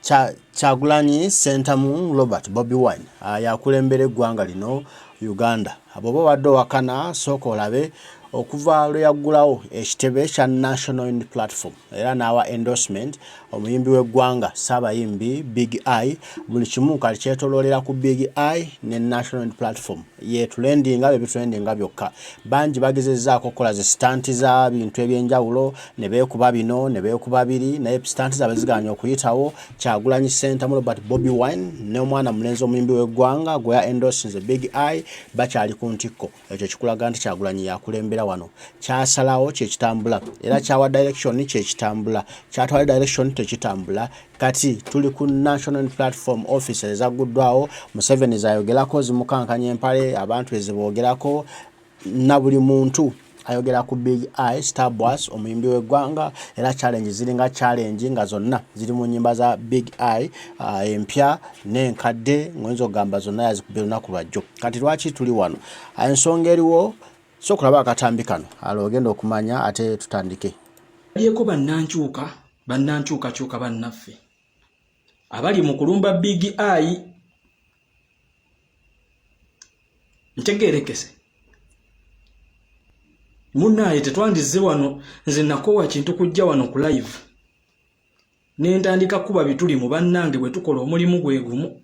Kyagulanyi Sentamu Robert Bobi Wine yakulembera eggwanga lino Uganda. Abo babadde wakana sooka olabe okuva lwe yaggulawo ekitebe kya National Unity Platform era n'awa endorsement omuyimbi w'eggwanga Ssabayimbi Big I buli kimu kali kyetooloolera ku Big I ne National Unity Platform yeetulendinga bye bitulendinga byokka. Bangi bagezezzaako okukola zi stunt za bintu eby'enjawulo ne beekuba bino ne beekuba biri naye stunt zaabwe ziganya okuyitawo. Kyagulanyi Sentamu Robert Bobi Wine n'omwana mulenzi omuyimbi w'eggwanga gwe ya endorse Big I bakyali ku ntikko. Ekyo kikulaga nti Kyagulanyi yakulembera wano. Kyasalawo kyekitambula era kyawa direction kyekitambula kyatwala direction tekitambula. Kati tuli ku National Unity Platform office ezagguddwawo. Museveni zayogerako zimukankanya empale abantu eziboogerako na buli muntu ayogera ku Big I Starboss omuyimbi w'eggwanga era challenge ziringa challenge nga zonna ziri mu nnyimba za Big I empya n'enkadde ng'oyinza okugamba zonna yazikubye olunaku lwajjo. Kati lwaki tuli wano? Ensonga eriwo so kulaba akatambi kano alogenda okumanya ate tutandike. Yeko bannankyuka bannaffe abali mu kulumba Big I ntegeerekese munnaye tetwandize wano nze nakowa kintu kujja wano ku live n'entandika kuba bituli mu bannange bwe tukola omulimu gwe gumu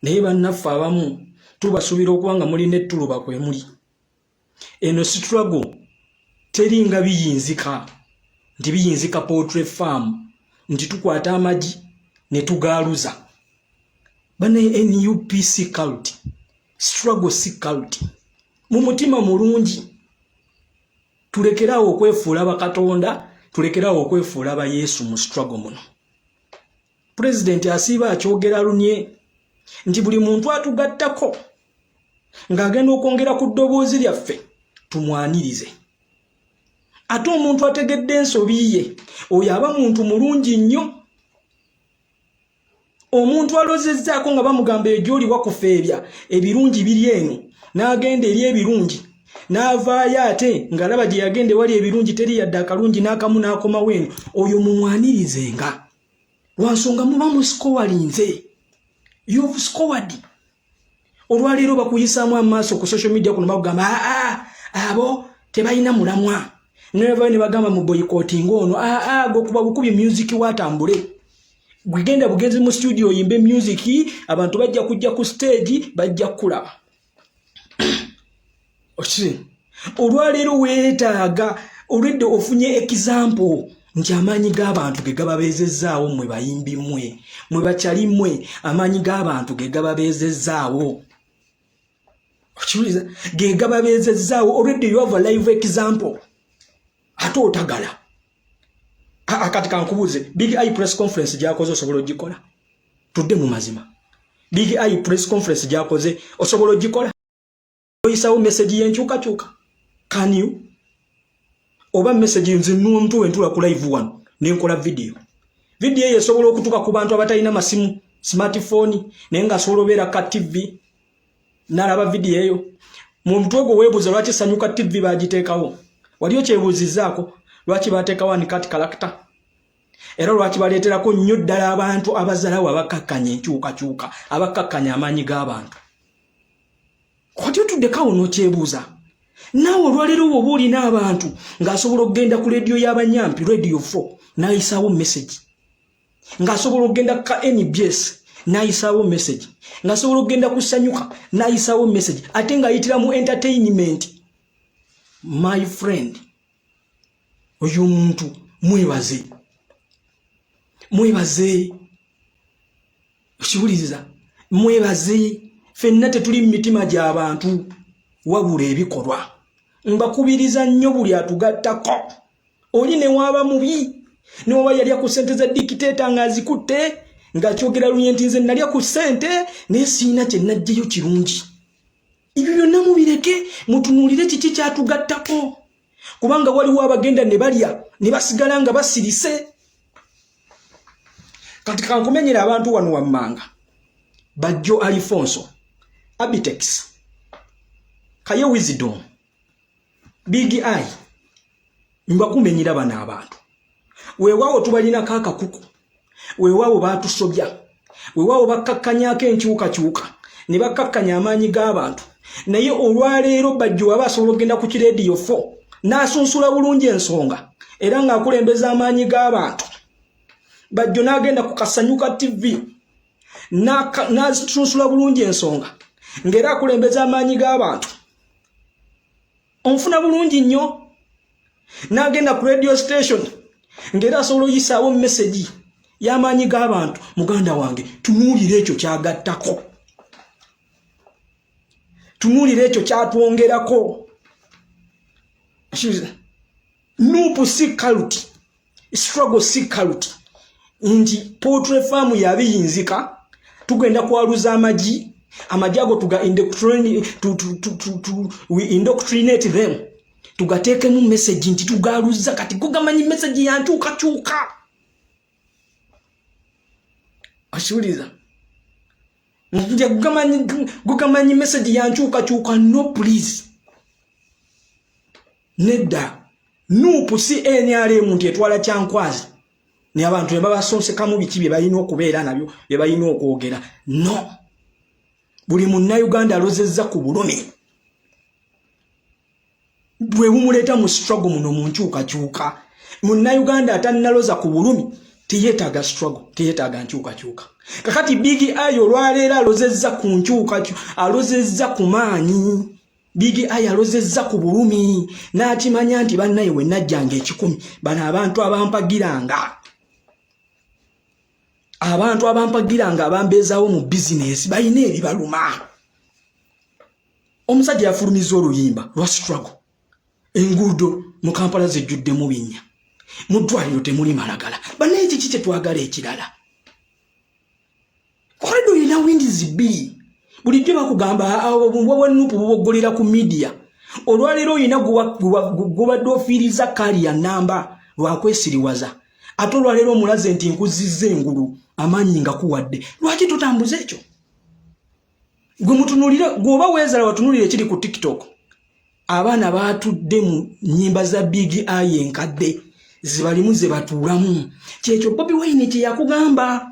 naye bannaffe abamu tubasuubira okuba nga muli n'ettuluba kwe muli. Eno struggle teringa biyinzika nti biyinzika poultry farm nti tukwata amagi ne tugaaluza. Bana NUPC cult struggle si cult mu mutima mulungi. Tulekerawo okwefuula bakatonda, tulekerawo okwefuula ba Yesu mu struggle muno. President asiba akyogera lunye nti buli muntu atugattako ng'agenda okwongera ku ddoboozi lyaffe tumwanirize. Ate omuntu ategedde ensobi ye oyo aba muntu mulungi nnyo. Omuntu alozezzaako nga bamugamba egy'oli wakufeebya ebirungi biri eno n'agenda eri ebirungi n'avaayo ate ng'alaba gye yagenda wali ebirungi teri yadde akalungi n'akamu n'akomawo eno oyo mumwanirizenga lwansonga muba musikowalinze. You've scored. Olwaleero bakuyisaamu amaaso ku social media kuno bagamba abo tebalina mulamwa ne bagamba mu boycotting ono go kuba bukubi music watambule gwigenda bugenzi mu studio yimbe music abantu bajja kujja ku stage bajja kulaba. Ochi olwaleero weetaaga already ofunye example nti amaanyi g'abantu ge gababeezezzaawo mwe bayimbi mwe bakyali mwe amaanyi g'abantu ge gababeezezzaawo. Ochiuliza ge gababeezezzaawo already you have a live example. Ate otagala akati kankubuze Big I press conference gyakoze osobola ogikola tudde mu mazima. Big I press conference gyakoze osobola ogikola oyisawo message y'enkyukakyuka. Can you oba message nze n'omuntu wentula ku live one nenkola video eyo esobola okutuka ku bantu abatalina masimu smartphone naye nga asobola obeera ka TV n'alaba video eyo. Mu mutwe gwo weebuuza lwaki Sanyuka TV bagiteekawo. Wali okyebuuzizzaako lwaki bateekawo ni cat character era lwaki baleeterako nnyo ddala abantu abazalawo abakakkanya enkyukakyuka abakakkanya amaanyi g'abantu. Kati otuddekawo n'okyebuuza naawe olwaleero oba olina abantu ng'asobola okugenda ku radio y'abanyampi radio 4 n'ayisaawo message, ng'asobola okugenda ka NBS n'ayisaawo message, ng'asobola okugenda ku Sanyuka n'ayisaawo message ate ng'ayitira mu entertainment. My friend, oyo muntu mwebaze okiwuliriza mwebaze. Ffenna tetuli mu mitima gy'abantu wabula ebikolwa. Mbakubiriza nnyo buli atugattako oli ne waba mubi ne waba yalya ku ssente za dikiteeta ng'azikutte ng'akyogera lunye nti nze nalya ku ssente naye siina kye najjeyo kirungi. Ebyo byonna mubireke mutunuulire kiki kyatugattako kubanga waliwo abagenda ne balya ne basigala nga basirise. Kati kankumenyera abantu wano wammanga Bajjo Alfonso Abitex Kaye Wisdom Big I mbakumenyira bana abantu weewaawo tubalina kaakakuku weewaawo baatusobya weewaawo bakkakkanyako enkyukakyuka ne bakkakkanya amaanyi g'abantu naye olwaleero bajjo waba asobola okugenda ku kirediyo 4 n'asunsula bulungi ensonga era ng'akulembeza amaanyi g'abantu bajjo n'agenda ku Kasanyuka TV n'asunsula bulungi ensonga ng'era akulembeza amaanyi g'abantu onfuna bulungi nnyo n'agenda ku radio station ng'era asobola oyisaawo message y'amaanyi g'abantu muganda wange tunuulira ekyo kyagattako tunuulira ekyo kyatwongerako nupu si kaluti struggle si kaluti nti poultry farm yabiyinzika tugenda kwaluza amagi ago we indoctrinate them tugateekemu message nti tugaluza kati gugamanyi message yankyukakyuka ashuliza nje gugamanyi message yankyukakyuka no please nedda nupu si NRM nti etwala kyankwazi ne abantu ne babasonsekamu biki bye balina okubeera nabyo bye balina okwogera no buli munnayuganda alozezza ku bulumi bwe bumuleeta mu struggle muno mu nkyukakyuka munnayuganda atannaloza ku bulumi teyetaaga struggle teyetaaga nkyukakyuka kakati Big Ayo olwaleero alozezza ku nkyukakyuka alozezza ku maanyi Big Ayo alozezza ku bulumi n'akimanya nti bannaye we najjanga 10 bano abantu abampagiranga abambeezaawo mu bizinesi balina ebibaluma omusajja yafulumiza oluyimba lwa struggle enguudo mu Kampala zijjudde mu binnya mu ddwaliro temuli malagala bannaye kiki kye twagala ekirala koledo ina windizi bbiri bulijjo bakugamba wanupu buboggolera ku media olwaleero oyina gubadde ofiiriza kali ya namba lwakwesiriwaza ate olwaleero omulaze nti nkuzizza engulu amaanyi nga kuwadde lwaki tutambuza ekyo gwe mutunulire gwoba weezala watunulire ekiri ku TikTok abaana baatudde mu nnyimba za Big Ayo enkadde zibalimu ze batuulamu kyekyo Bobi Wine kye yakugamba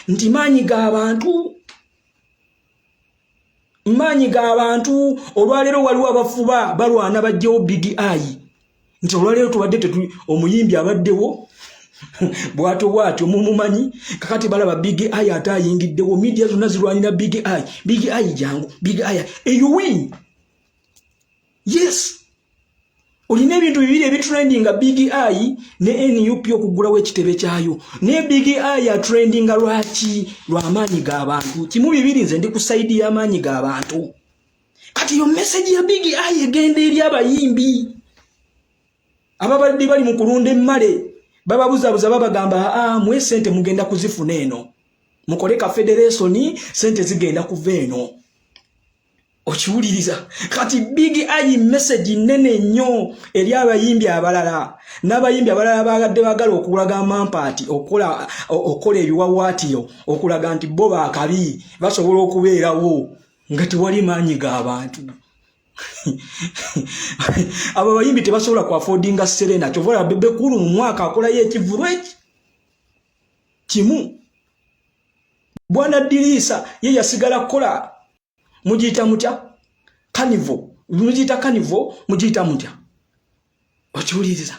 nti maanyi g'abantu olwaleero waliwo abafuba balwana bajjewo Big Ayo nti olwaleero tubadde omuyimbi abaddewo bwatyo mumumanyi kakati balaba Big Ayo ate ayingiddewo media zonna zirwanira Big Ayo jangu Big Ayo you win yes olina ebintu bibiri ebitrendinga Big Ayo ne NUP okugulawo ekitebe kyayo ne Big Ayo trendinga lwaki lw'amaanyi g'abantu kimu bibiri nze ndi ku side y'amaanyi g'abantu kati yo message ya Big Ayo egenda eri abayimbi ababadde bali mu kulunda emmale bababuzabuza babagamba mwe sente mugenda kuzifuna eno mukole ka federation sente zigenda kuva eno okiwuliriza kati Big Ayo message nene nnyo eri abayimbi abalala n'abayimbi abalala bagadde bagala okulaga amampaati okola ebiwawaatiro okulaga nti bo baakabi basobola okubeerawo nga tewali maanyi g'abantu abo bayimbi tebasobola ku affordinga Serena kyovola bebe kulu mu mwaka akolayo ekivulu eki kimu Bwana Dirisa ye yasigala kola mujita mutya kanivo mujita mutya okiwuliriza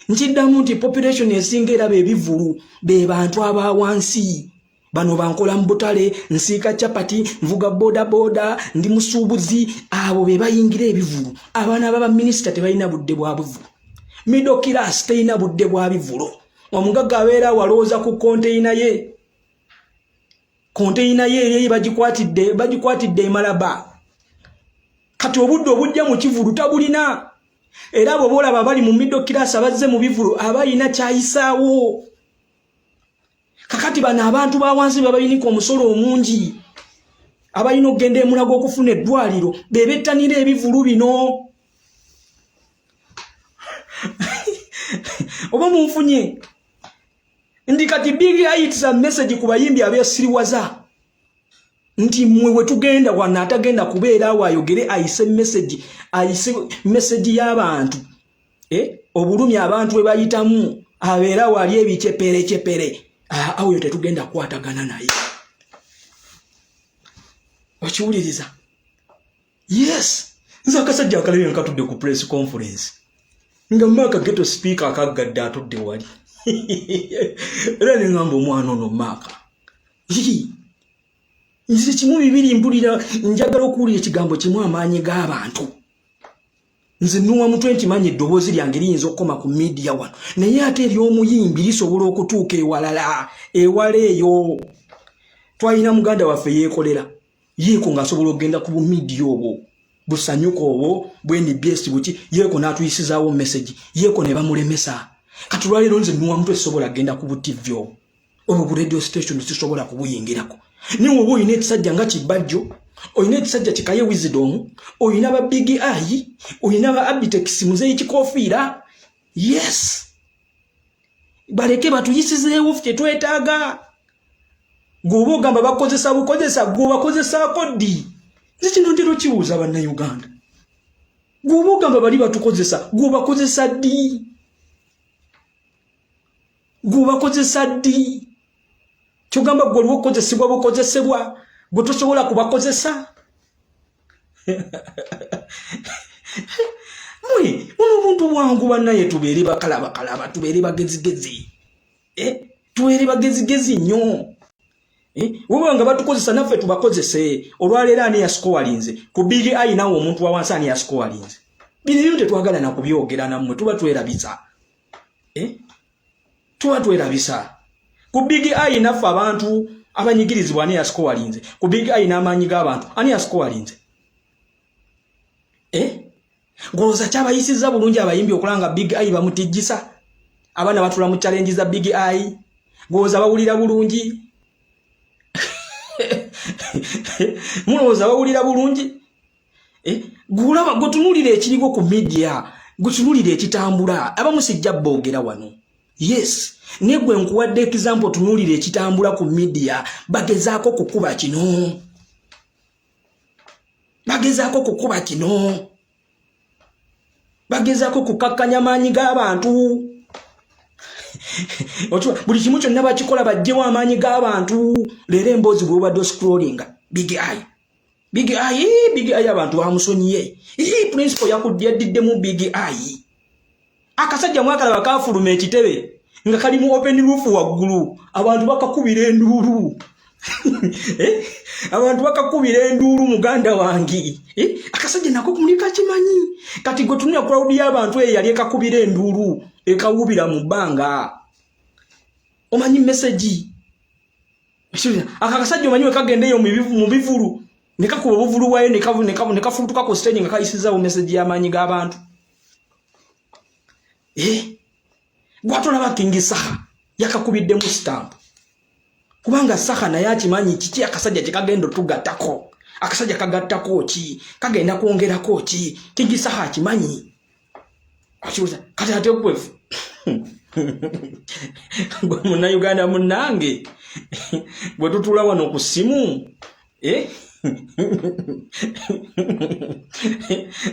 nkiddamu nti population esinga era bebivulu be bantu abawansi bano bankola mbutale nsika chapati mvuga boda ndi musubuzi abo be bayingira ebivulu abaana baba minister tebalina budde bwa buvulu middle class teina budde bwa bivulu omugaga abeera walooza ku container ye bagikwatidde emalaba kati obudde obujja mu kivulu tabulina era abo boolaba bali mu middle class abazze mu bivulu abalina kyayisaawo kakati bano abantu bawansi babayinika omusolo omungi abalina okugenda emulago okufuna eddwaliro bebettanira ebivulu bino oba munfunye ndi kati Big Ayo itisa message ku bayimbi abeesiriwaza nti mwe wetugenda wana atagenda kubeera awo ayogere ayise message y'abantu obulumi abantu we bayitamu abeera wali ebikyepere Awo tetugenda kwatagana naye. Okiwuliriza? Yes. Nze akasajja akalabye nkatudde ku press conference. Nga Maka geto speaker akagadde atudde wali. Era ne ngamba omwana ono Maka. Nze kimu bibiri mpulira njagala okuwulira ekigambo kimu amaanyi g'abantu. Nze nnuwa mu 20 manyi eddoboozi lyange liyinza okukoma ku media wano. Naye ate ery'omuyimbi lisobola okutuuka ewalala. Ewala eyo. Twalina muganda waffe yeekolera. Yeeko ng'asobola okugenda ku media obwo. Busanyuko obwo, bweni best buki, yeeko n'atuyisizaawo message. Yeeko ne bamulemesa. Kati lwaliro nze nnuwa mutwe sisobola kugenda ku TV obwo. Obwo ku radio station sisobola kubuyingirako. Niwe oba oyina ekisajja nga Kibajjo, oyina ekisajja kikaye Wisdom, oyina ba Big Eye, oyina ba Abitex muzeyi kikofiira. Yes. Baleke batuyisizeewo ffe twetaaga. Gwoba ogamba bakozesa bukozesa, gwe bakozesaako ddi? Nze kino ntero kibuuza bannayuganda. Gwoba ogamba bali batukozesa, gwe bakozesa ddi? Gwe bakozesa ddi? Kyogamba gwe oliwo okukozesebwa bukozesebwa, gwe tosobola kubakozesa? Mwe, muno obuntu bwangu bannaye tubeere bakalabakalaba, tubeere bagezigezi. Tubeere bagezigezi nnyo. Woba nga batukozesa naffe tubakozese. Olwaleero ani yasikowalinze? Ku Big Eye nawo omuntu wa wansi ani yasikowalinze? Bino ebyo tetwagala na kubyogera nammwe, tuba twerabisa. Tuba twerabisa. Ku Big Eye naffe abantu abanyigirizibwa ani yasikowalinze? Ku Big Eye n'amaanyi g'abantu ani yasikowalinze? Ngolooza kyabayisizza bulungi abayimbi okulanga Big Eye bamutijjisa? Abaana batula mu challenge za Big Eye? Ngolooza bawulira bulungi? Mulowooza bawulira bulungi? Gulaba gotunulira ekiriwo ku media, gotunulira ekitambula. Abamu sijja boogera wano. Yes. Negwe nkuwadde example tunulira ekitambula ku media, bagezaako kukuba kino. Bagezaako kukuba kino. Bagezaako kukakkanya maanyi g'abantu. Buli kimu kyonna bakikola bajjewo amaanyi g'abantu. Leero emboozi bw'obadde scrollinga. Big Eye. Big Eye, Big Eye abantu bamusonyiye. Principal yakuddyaddemu Big Eye. Akasajja mwakalaba kaafuluma ekitebe nga kali mu open roof waggulu. Abantu bakakubira enduulu. Abantu bakakubira enduulu muganda wangi. Akasajja nako kumulika kimanyi. Kati gwe tunula crowd y'abantu yali ekakubira enduulu ekawubira mu bbanga. Omanyi message. Akasajja omanyi we kagendeyo mu bivulu. Nekakuba obuvulu wayo nekafutuka ku stage nga kayisizaawo message y'amaanyi g'abantu. Gwatolaba King Saha yakakubiddemu stamp. Kubanga Saha naye akimanyi kiki akasajja kikagenda tugattako. Akasajja kagattako ki? Kagenda kwongerako ki? King Saha akimanyi. Akibuza kati ate okwefu. Gwe munnayuganda munnange. Bwe tutula wano ku ssimu.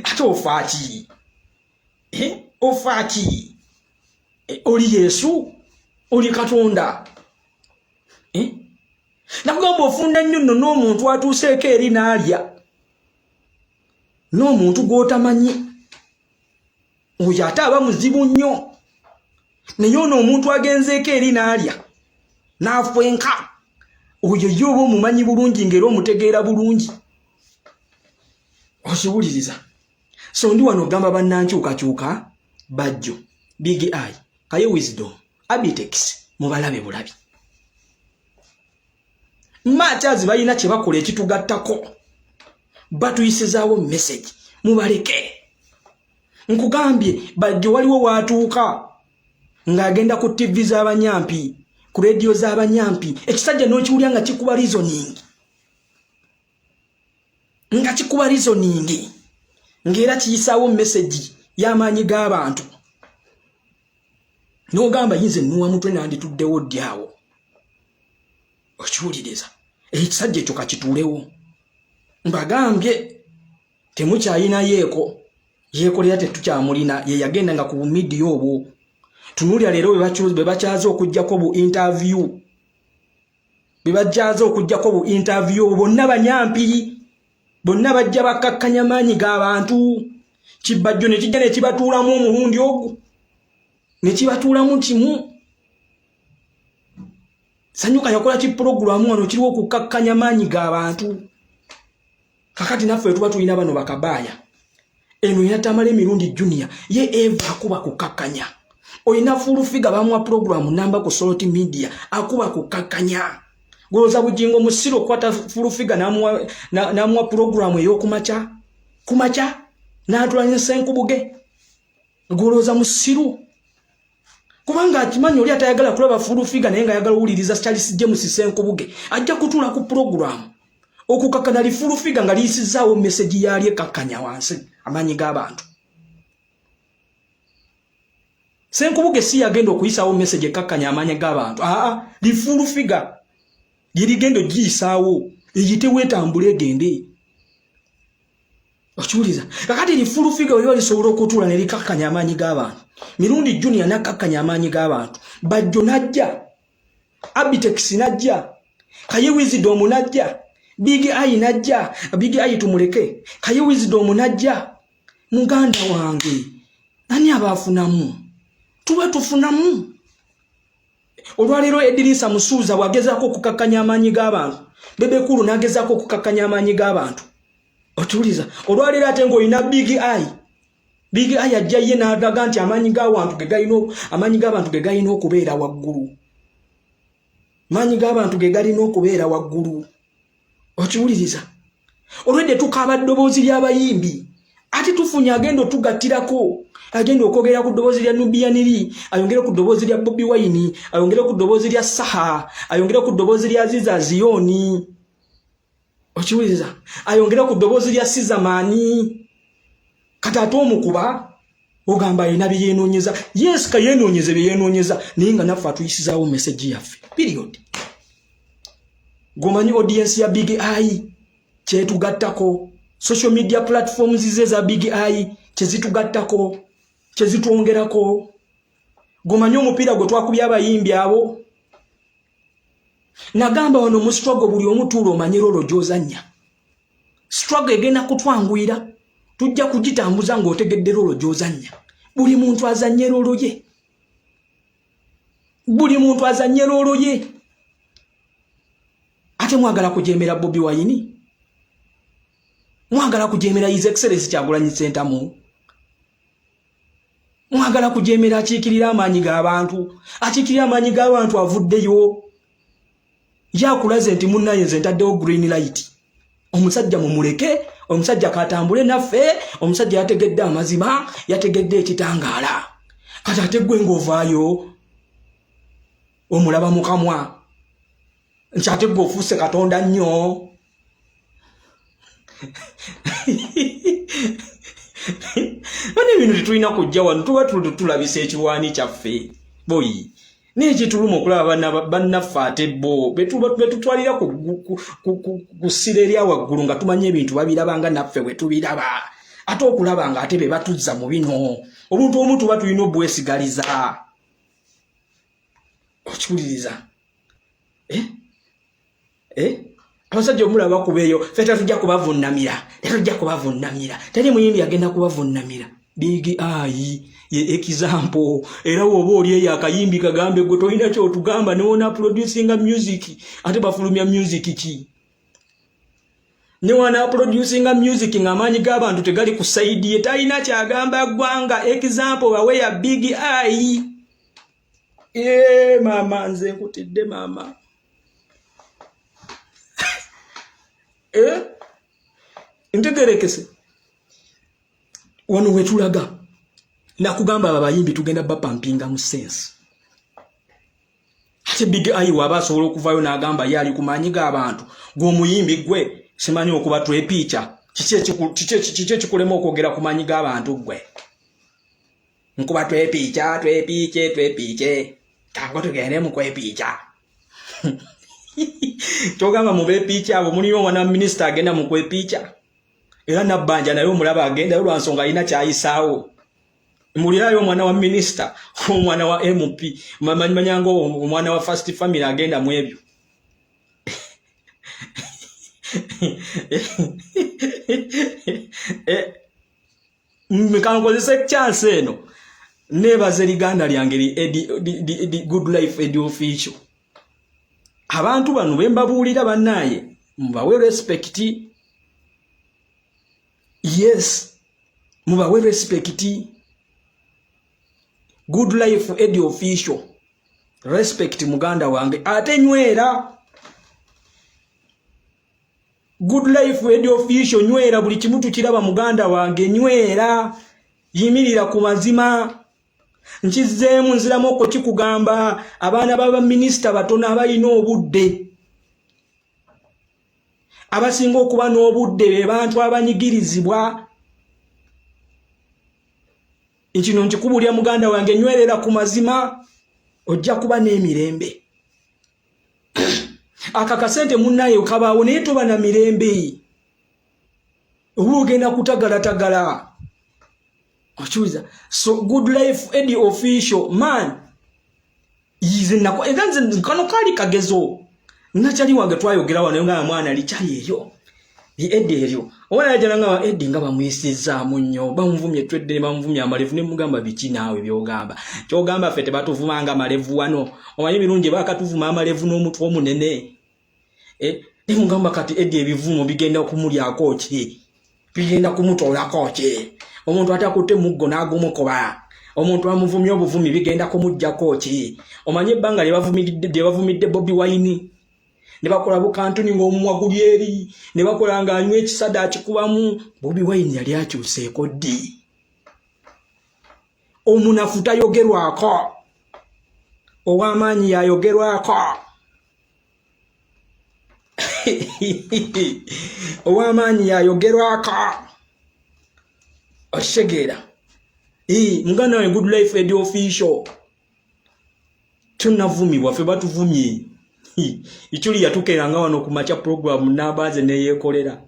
Ate ofaaki. Ofaaki. Oli Yesu, oli Katonda. Nakugamba ofunda nnyo nno n'omuntu atuuseeko eri n'alya. N'omuntu gw'otamanyi. Oyo ate aba muzibu nnyo. Naye ono omuntu agenzeeko eri n'alya. N'afwenka. Oyo ye oba omumanyi bulungi ng'era omutegeera bulungi. Okiwuliriza. So ndi wano ogamba bannankyukakyuka Bajjo, Big Eye, Kaye Wisdom, Abitex, mubalabe bulabi. Machazi balina kye bakola ekitugattako. Batuyisizaawo message. Mubaleke. Nkugambye Bajjo waliwo waatuuka ng'agenda ku TV z'abanyampi, ku radio z'abanyampi. Ekisajja n'okiwulya nga kikuba reasoning. Nga kikuba reasoning. Ng'era kiyisaawo message y'amaanyi g'abantu. N'ogamba yinze nnuwa mutwe nandituddewo ddyawo. Okiwuliriza. Ekisajja ekyo kakituulewo. Mbagambye temukyayina yeeko. Yeeko lya tetukyamulina. Ye yagenda nga ku media obwo. Tunulya leero bwe bakyaza okujjako bu interview. bibajjaza okujjako bu interview bonna banyampi bonna bajja bakakkanya maanyi g'abantu kibajjo ne kijja ne kibatuulamu omulundi ogwo ne kibatuulamu kimu Sanyuka yakola ki program wano kiriwo okukakkanya maanyi g'abantu kakati naffe tuba tulina bano bakabaaya eno yatamala emirundi junior ye eva akuba kukakkanya oyina full figure bamwa program namba ku Soloti Media akuba kukakkanya goloza bujingo musiro kwata full figure namwa program eyo kumacha natulanye senkubuge goloza musiro kubanga akimanyi oli atayagala kulaba full figure naye nga yagala uliriza Charles James senkubuge ajja kutula ku program okukakana li full figure nga liyisizaawo message yali ekakkanya wansi amanyi g'abantu senkubuge si yagenda okuyisaawo message ekakkanya amanyi g'abantu li full figure yerigendo giyisaawo eyite wetambula egende okiwuliza kakati li full figure oli lisobola okutula ne likakkanya amanyi g'abantu mirundi junior nakakkanya amanyi g'abantu bajjo najja Abitex najja Kaye Wisdom najja Big Eye najja Big Eye tumuleke Kaye Wisdom najja muganda wange nani abafunamu tuba tufunamu olwaliro Edrisa Musuza wagezako kukakkanya amanyi g'abantu bebe kulu nagezako kukakkanya amanyi g'abantu otuliza olwaliro ate ngo ina Big Eye ajja ye n'adaga nti amanyi g'abantu ge galina okubeera waggulu amanyi g'abantu ge galina okubeera waggulu okiwuliriza olwedde tukaaba ddoboozi ly'abayimbi ate tufunye agenda tugattirako agenda okwogera ku ddoboozi lya Nubianiri ayongere ku ddoboozi lya Bobi Wine ayongere ku ddoboozi lya Saha ayongere ku ddoboozi lya Aziza Zioni okiwuliriza ayongere ku ddoboozi lya Sizamani kati ate omukuba ogamba ina byenoonyeza yes ka yenoonyeze byenoonyeza naye nga naffe atuyisizaawo message yaffe period gomanyi audience ya Big Eye kyetugattako social media platforms ze za Big Eye kyezitugattako kyezitwongerako gomanyi omupiira gwe twakubya abayimbi abo nagamba wano mu struggle buli omutuulo omanye rolo gy'ozannya struggle egenda kutwanguyira tujja kugitambuza ng'otegedde rolo gy'ozannya buli muntu azanye rolo ye ate mwagala kujemera Bobi Wine mwagala kujemera His Excellency Kyagulanyi Ssentamu mwagala kujemera akiikirira amaanyi g'abantu avuddeyo yakulaze nti munnaye nze ntaddewo green light omusajja mumuleke omusajja katambule naffe omusajja yategedde amazima yategedde ekitangaala kati ate gwe ng'ovaayo omulaba mukamwa nti ate gwe ofuuse Katonda nnyo bane ebintu tetulina kujja wano tuba tulabisa ekiwaani kyaffe boyi n'ekituluma okulaba bannaffe ate bo betutwalira ku ssira erya waggulu nga tumanye ebintu babiraba nga naffe bwe tubiraba ate okulaba nga ate be batuzza mu bino obuntu omu tuba tulina obwesigaliza okiwuliriza abasajja omulaba kubeeyo ffe tetujja kubavunnamira teri muyimbi agenda kubavunnamira Big Eye ye example era woba oli eyo akayimbi kagambe gwe tolina kyotugamba newona producinga music ate bafulumya music ki newana producinga music ng'amaanyi g'abantu tegali ku saidi ye talina kyagamba ggwanga example bawe ya Big Eye mama nze nkutidde mama ntegerekese wano wetulaga nakugamba abayimbi tugenda bapampinga mu sense ate Big Eye waba asobola okuvayo n'agamba yali kumaanyi g'abantu gw'omuyimbi gwe simanyi okuba twepiica kiki ekikulema okwogera ku maanyi g'abantu gwe nkuba twepiice tango tugende mu kwepiica togamba mu beepiica abo muliyo omwana minisita agenda mu kwepiica era nabbanja naye omulaba agenda lwa nsonga alina kyayisaawo mulirayo omwana wa minisita omwana wa MP manyanga omwana wa first family agenda mu ebyo Mkankozese chance eno nebaze liganda lyange di good life edi official. Abantu bano bembabuulira bannaye mubawe respect. Yes, mubawe respect. Good life edi official. Respect muganda wange ate nywera. Good life edi official nywera buli kimutu kiraba muganda wange nywera. Yimirira ku mazima. Nkizeemu nziramu okwo kikugamba abaana baba minisita batono abalina obudde. Abasinga okuba n'obudde be bantu abanyigirizibwa. Ekino nkikubulya muganda wange nywerera ku mazima ojja kuba n'emirembe. Akakasente munnaye kabaawo naye toba na mirembe. Oba ogenda kutagala. Ochuza. So good life edi official man. Yize nako eganze kano kali kagezo. Nachali wange twayogera wano nga mwana lichali eyo. Edi eryo. Owana jana nga edi nga bamwisiza munyo. Bamvumye twedde bamvumye amalevu ne mugamba biki nawe byogamba. Kyogamba fete batuvuma nga amalevu wano. Omanyi birungi bakatuvuma amalevu n'omutwe omunene. Ne mugamba kati edi ebivumo bigenda kumulyako ki. Bigenda kumutolako ki. Omuntu atakutte muggo n'agumukoba. Omuntu amuvumye obuvumi bigenda kumujjako ki. Omanyi ebbanga lye bavumidde Bobi Wine. Ne bakola bukantuni ng'omumwa guli eri. Ne bakola ng'anywa ekisada akikubamu. Bobi Wine yali akyuseeko ddi. Omunafu tayogerwako. Ow'amaanyi yayogerwako. Ow'amaanyi yayogerwako. Oshegera. Muganda we good life edi official. Tunavumibwa fe batuvumye. Ichuli yatukeranga wano ku macha program n'abaze ne yekolera.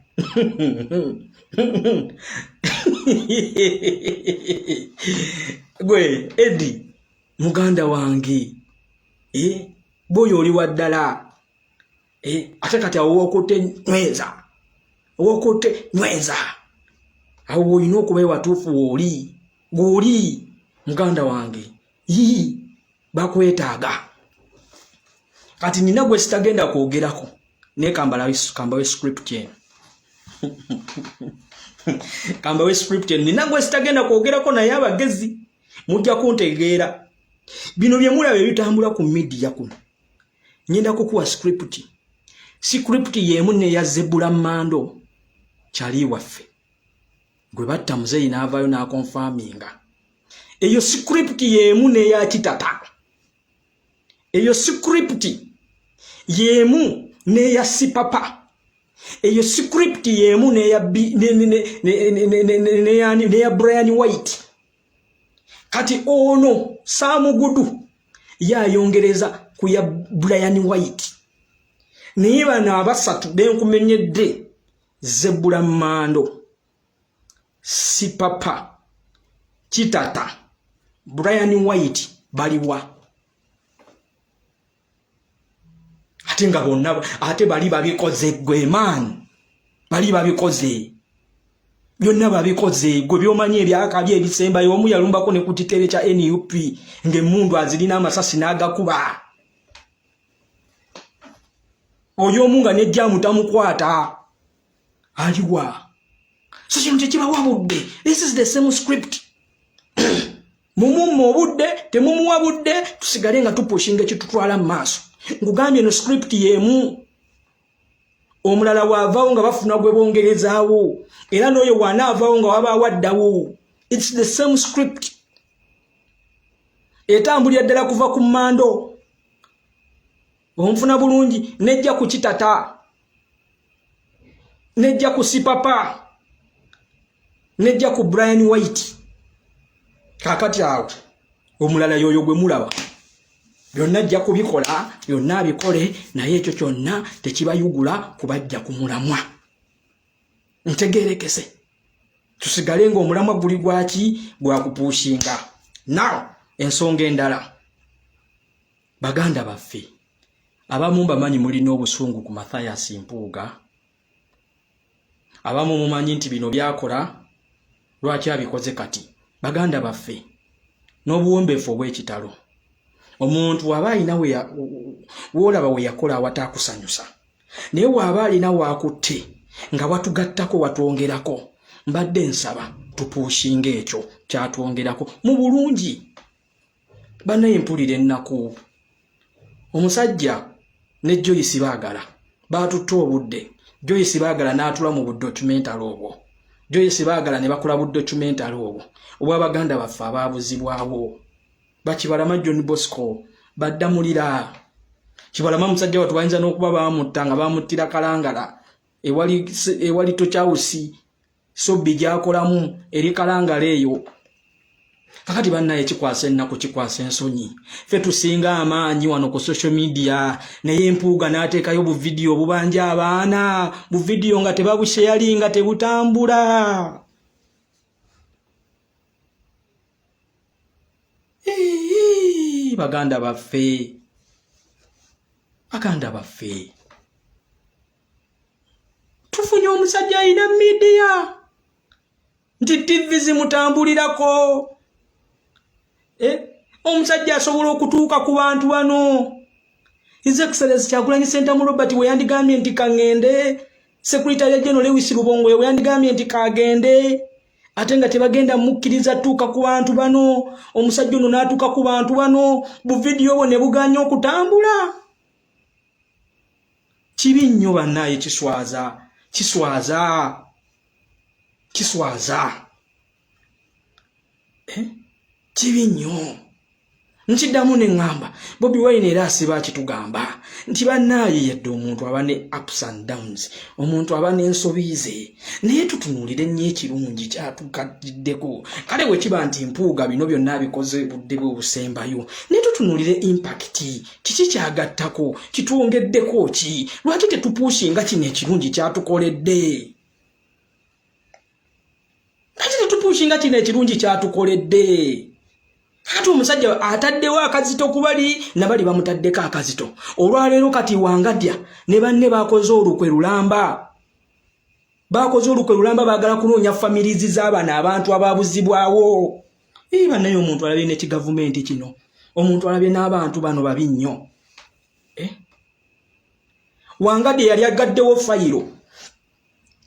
Gwe edi muganda wange. Boyo oli waddala. Ate kati awokote nyweza. Awokote nyweza. Awo ino okuba watuufu oli muganda wange bakwetaaga kati nina gwe sitagenda kwogerako ne kamba we script yen kamba we script yen nina gwe sitagenda kwogerako naye abagezi mujja kuntegeera bino bye mulabe bitambula ku media kuno nyenda kukuwa script y'emu ne ya Zebula Mando kyali waffe gwe batta muzeyi n'avaayo n'akonfaminga. Eyo script y'emu n'eya kitata. Eyo script y'emu n'eya sipapa. Eyo script y'emu n'eya Brian White. Kati ono Samugudu yayongereza ku ya Brian White. Naye bano abasatu benkumenyedde Zebula Mando. Sipapa kitata Brian White baliwa ate nga bonna ate bali babikoze gwe man bali babikoze byonna babikoze gwe byomanyi ebyakabye ebisembayo omu yalumbako ne kutitere kya NUP ng'emmundu azirina amasasi n'agakuba oyo omu nga nejja mutamukwata aliwa. So chiba wabudde. This is the same script. Mumumu obudde, temumu wabudde, tusigale nga tupushinga ekitutwala maaso. Ngugambye no script y'emu. Omulala waavaawo nga bafuna gwe bongerezaawo. Era n'oyo wanaavaawo nga waba waddawo. It's the same script. Etambulira ddala kuva ku Mando. Omufuna bulungi nejja ku kitata. Nejja ku sipapa. Nejja ku Brian White. Kakati awo omulala yoyo gwe mulaba byonna ajja kubikola byonna abikole naye ekyo kyonna tekibayugula kubajja ku mulamwa. Ntegerekese tusigale nga omulamwa guli gwaki gwa kupushinga. Now ensonga endala baganda baffe abamu bamanyi mulina obusungu ku Mathias Mpuuga abamu mumanyi nti bino byakola lwaki abikoze kati baganda baffe n'obuwombeefu obw'ekitalo omuntu aba alina woolaba we yakola awataakusanyusa naye waba alina waakutte nga watugattako watwongerako mbadde nsaba tupuushinga ekyo kyatwongerako mu bulungi bannaye mpulira ennaku omusajja ne Joyce baagala baatutta obudde Joyce baagala n'atula mu budocumentary obwo Joyce baagala ne bakola budocumentary obwo obw'abaganda baffe abaabuzibwawo bakibalama John Bosco baddamulira kibalama musajja watu bayinza n'okuba baamutta nga baamuttira Kalangala ewali tokyawusi sobbi gyakolamu eri Kalangala eyo kakati bannaye kikwasa ennaku kikwasa ensonyi ffe tusinga amaanyi wano ku social media naye empuuga n'ateekayo buvidiyo bubanja abaana buvidiyo nga tebabusheyalinga tebutambula baganda baffe tufunye omusajja alina media nti TV zimutambulirako omusajja asobola okutuuka ku bantu bano His Excellency Kyagulanyi Ssentamu Robert we yandigambye nti kangende Secretary General Lewis Lubongo we yandigambye nti kagende ate nga tebagenda mukkiriza tuuka ku bantu bano omusajja ono n'atuuka ku bantu bano bu video bo ne buganya okutambula kibi nnyo bannaye kiswaza kibi nnyo nkiddamu ne ŋŋamba Bobi Wine era asiba kitugamba nti bannaye yadde omuntu aba ne ups and downs omuntu aba n'ensobi ze naye tutunuulire nnyo ekirungi kyatugaddeko kale bwe kiba nti mpuuga bino byonna abikoze budde bwe obusembayo naye tutunuulire impact kiki kyagattako kitwongeddeko ki lwaki tetupuushinga kino ekirungi kyatukoledde Kati omusajja ataddewo akazito kubali nabali bamutaddeko akazito olwaleero kati wangadya ne banne bakoze olukwe lulamba baagala kunoonya families z'abaana abantu abaabuzibwawo bannaye omuntu alabye ne kigavumenti kino omuntu alabye n'abantu bano babi nnyo wangadya yali agaddewo fayiro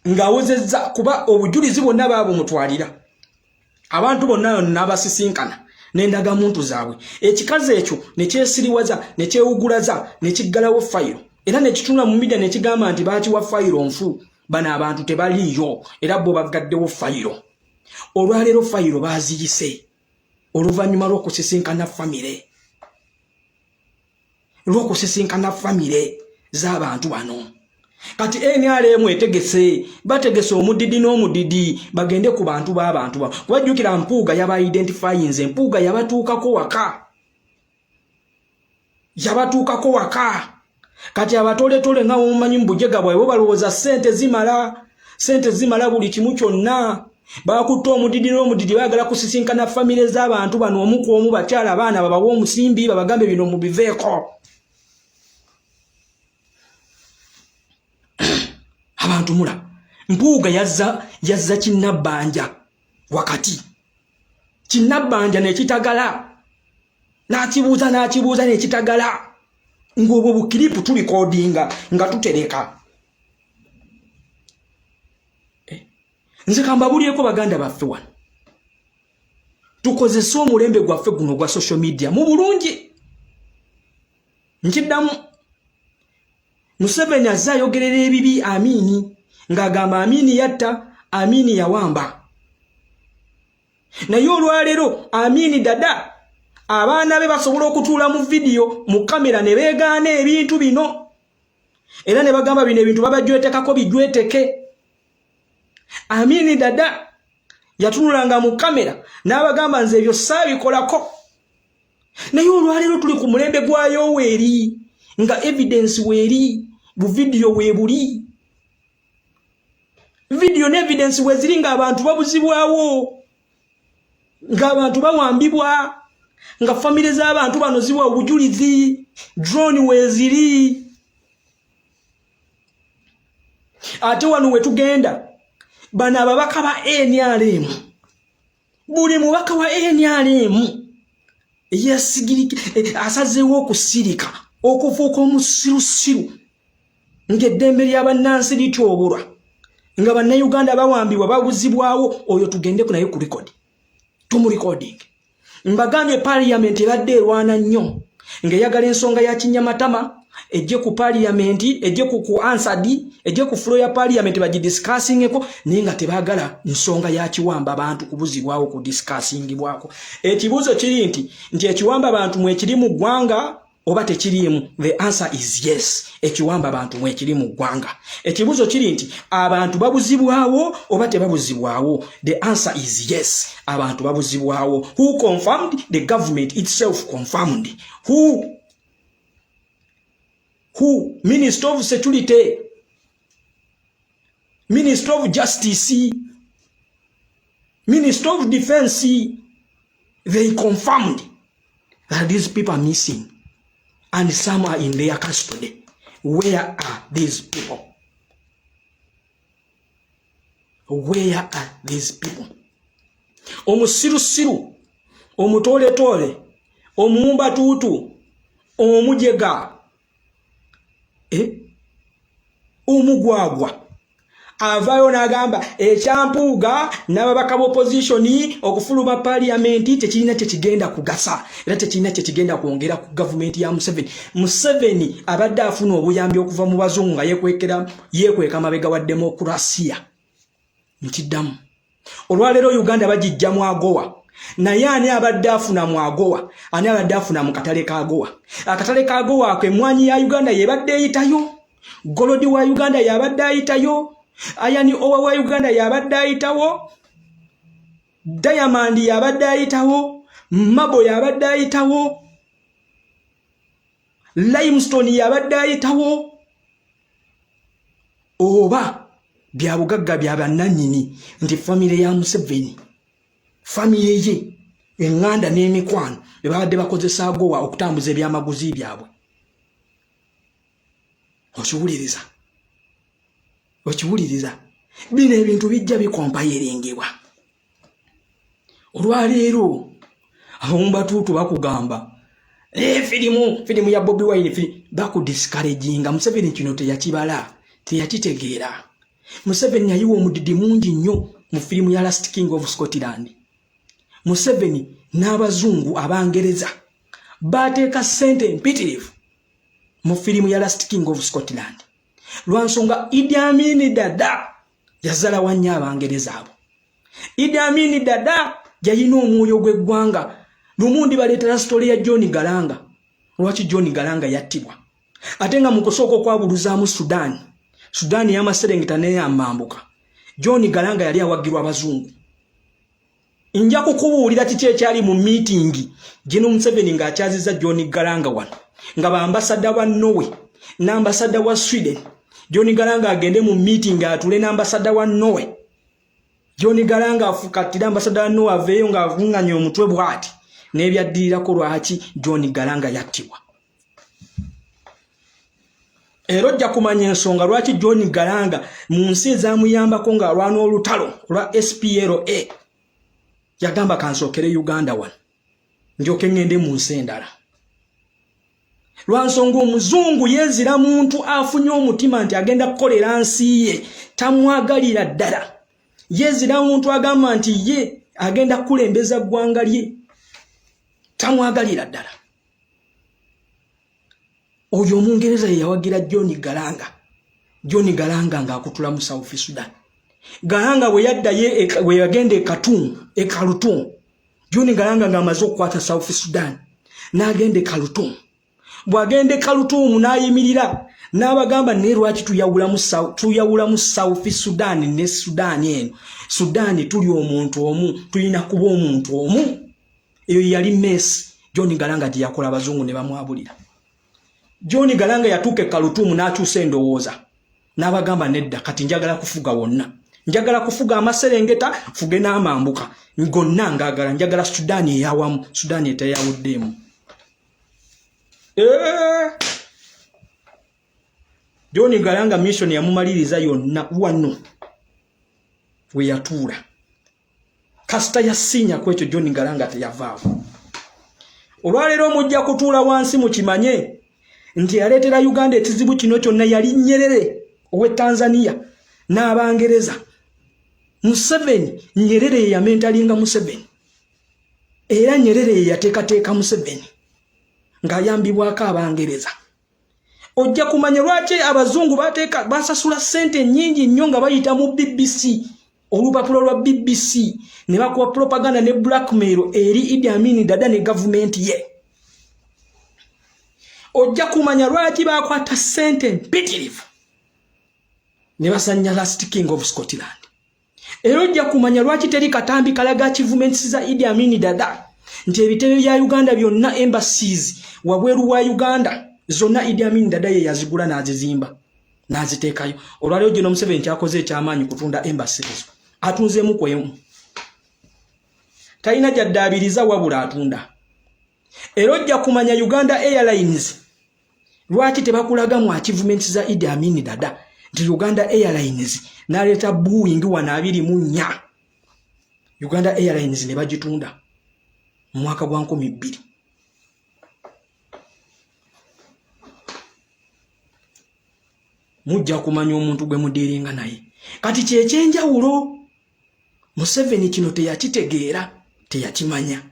ng'awozezza kuba obujulizi bonna baabumutwalira abantu bonna n'abasisinkana n'endaga muntu zaabwe ekikazi ekyo ne kyesiriwaza ne kyewugulaza ne kiggalawo fayiro era ne kituna mu media ne kigamba nti baakiwa fayiro nfu bano abantu tebaliyo era bo bagaddewo fayiro olwaleero fayiro baaziyise oluvannyuma lw'okusisinkana famire z'abantu bano kati NRM etegese bategese omudidi n'omudidi bagende ku bantu b'abantu ba wajjukira mpuuga yaba identifyinze mpuuga yabatuukako waka kati abatoletole nga omumanyi mbujega bwawe bo balowooza sente zimala buli kimu kyonna bakutta omudidi n'omudidi baagala kusisinkana famire z'abantu bano omu ku omu bakyala abaana babawa omusimbi babagambe bino mubiveeko abantu mula mpuuga yazza kinnabbanja wakati kinnabbanja nekitagala n'akibuuza nekitagala ng'obwo bukiripu tulikodinga nga tutereka nze kambabulyeko baganda baffe wano tukozese omulembe gwaffe guno gwa social media mu bulungi nkiddamu Museveni azza ayogerera ebibi Amini ng'agamba Amini yatta Amini yawamba naye olwaleero Amini dada abaana be basobola okutuula mu video mu kamera ne beegaana ebintu bino era ne bagamba bino ebintu babajwetekako bijweteke Amini dada yatunulanga mu kamera n'abagamba nze ebyo saabikolako naye olwaleero tuli ku mulembe gwayo weeri nga evidence weeri bu video weebuli video ne evidence weziri nga abantu babuzibwawo nga abantu bawambibwa nga family z'abantu bano ziwa obujulizi drone weziri ate wano we tugenda bana ababaka ba NRM buli mubaka wa NRM yasigiriki asazeewo okusirika okufuuka omusirusiru ng'eddembe ly'abannansi lityobulwa nga bannayuganda bawambibwa babuzibwawo oyo tugende ku naye ku record tumurecording mbagambye parliament ebadde erwana nnyo ng'eyagala ensonga ya Kinyamatama ejje ku parliament ejje ku answered ejje ku floor ya parliament bagidiscussingeko naye nga tebaagala nsonga ya Kiwamba abantu kubuzibwawo ku discussingibwako ekibuuzo kiri nti ekiwamba abantu mwekiri mu ggwanga oba tekirimu. The answer is yes. Ekiwamba abantu mwekiri mu ggwanga. Ekibuuzo kiri nti abantu babuzibwawo oba tebabuzibwawo. The answer is yes. Abantu babuzibwawo. Who confirmed? The government itself confirmed. Who? Minister of Security, Minister of Justice, Minister of Defense, they confirmed that these people are missing. And some are in their custody. Where are these people? Where are these people? Omusirusiru, omutole, omumba tutu, omujega, omugwagwa. Avayo nagamba ekyampuuga n'ababaka b'opposition okufuluma parliament tekirina kigenda kugasa era tekirina kigenda kwongera ku government ya Museveni abadde afuna obuyambi okuva mu bazungu nga yekweka mabega wa demokrasia nkiddamu olwaleero Uganda bagijja mu agowa naye ani abadde afuna mu agowa ani abadde afuna mu katale ka agowa akatale ka agowa kwemwanyi ya Uganda yebadde eyitayo golodi wa Uganda yabadde ayitayo Ayani owa wa Uganda yabadde ayitawo Diamond yabadde ayitawo Mabo yabadde ayitawo Limestone yabadde ayitawo oba byabugagga byabannanyini nti family ya Museveni family ye enganda n'emikwano babadde bakozesa agowa okutambuza ebyamaguzi byabwe okiwuliriza bino ebintu bijja bikompayiringibwa olwaleero abomba tutu bakugamba filimu ya Bobi Wine bakudiscouraginga Museveni kino teyakibala teyakitegeera Museveni yayiwa omudidi mungi nnyo mu filimu ya Last King of Scotland Museveni n'abazungu abangereza bateeka ssente mpitirivu mu filimu ya Last King of Scotland lwansonga Idi Amin Dada yazala wanya abangereza abo Idi Amin Dada yalina omwoyo gw'eggwanga lumundi baleetera story ya John Galanga lwaki John Galanga yattibwa ate nga mu kusooka okwabuluzaamu Sudan y'amaserengeta n'eyamambuka John Galanga yali awagirwa abazungu nja kukubuulira kiki ekyali mu meeting gino Museveni ng'akyazizza John Galanga wano nga baambasada wa Norway n'ambasada wa Sweden John Galanga agende mu meeting atule n'ambasada wa Norway John Galanga afukatira ambasada wa Norway aveeyo ng'avunganya omutwe bw'ati n'ebyaddirirako lwaki John Galanga yattibwa era ojja kumanya ensonga lwaki John Galanga mu nsi ezamuyambako ng'alwana olutalo lwa SPLA yagamba kansookere Uganda wano ndyoke ngende mu nsi endala lwansonga omuzungu yezira muntu afunye omutima nti agenda kukolera nsi ye tamwagalira ddala yezira muntu agamba nti ye agenda kukulembeza ggwanga lye tamwagalira ddala oyo omungereza ye yawagira John Galanga ng'akutula mu South Sudan Galanga bwe yaddayo we yagenda e Khartoum John Galanga ng'amaze okukwata South Sudan n'agenda e Khartoum bwagende Khartoum n'ayimirira n'abagamba ne lwaki tuyawula mu South Sudan ne Sudan eno Sudan tuli omuntu omu tulina kuba omuntu omu eyo yali mess John Galanga gye yakola abazungu ne bamwabulira John Galanga yatuuka e Khartoum n'akyusa endowooza n'abagamba nedda kati njagala kufuga wonna njagala kufuga amaserengeta fuge n'amambuka gonna ngagala njagala Sudan eyawamu Sudan eteyawuddemu John Galanga mission yamumaliriza yonna wano we yatuula kasita yasinya kwekyo John Ngalanga teyavaawo. Olwaleero mujja kutuula wansi mukimanye nti yaleetera Uganda ekizibu kino kyonna yali Nyerere owe Tanzania n'Abangereza. Museveni Nyerere ye yamentalinga Museveni era Nyerere ye yateekateeka Museveni ng'ayambibwako Abangereza. Ojja kumanya lwaki abazungu basasula sente nnyingi nnyo nga bayita mu BBC, olupapulo lwa BBC ne bakuwa propaganda ne blackmail eri Idi Amin Dada ne gavumenti ye. Ojja kumanya lwaki bakwata sente mpitirivu ne basanya last king of Scotland. Era ojja kumanya lwaki teri katambi kalaga achievements za Idi Amin Dada nti ebitebe bya Uganda byonna embassies wabweru wa Uganda zonna Idi Amin Dada ye yazigula n'azizimba n'aziteekayo. Olwaleero gino Museveni kyakoze ekyamaanyi kutunda embassies atunzemu kwemu talina gyaddaabiriza wabula atunda. Era ojja kumanya Uganda Airlines lwaki tebakulaga mu achievements za Idi Amin Dada nti Uganda Airlines n'aleeta Boeing 204 Uganda Airlines ne bagitunda mu mwaka gwa 2000. Mujja kumanya omuntu gwe mudiringa naye. Kati kyekyenjawulo Museveni kino teyakitegeera, teyakimanya.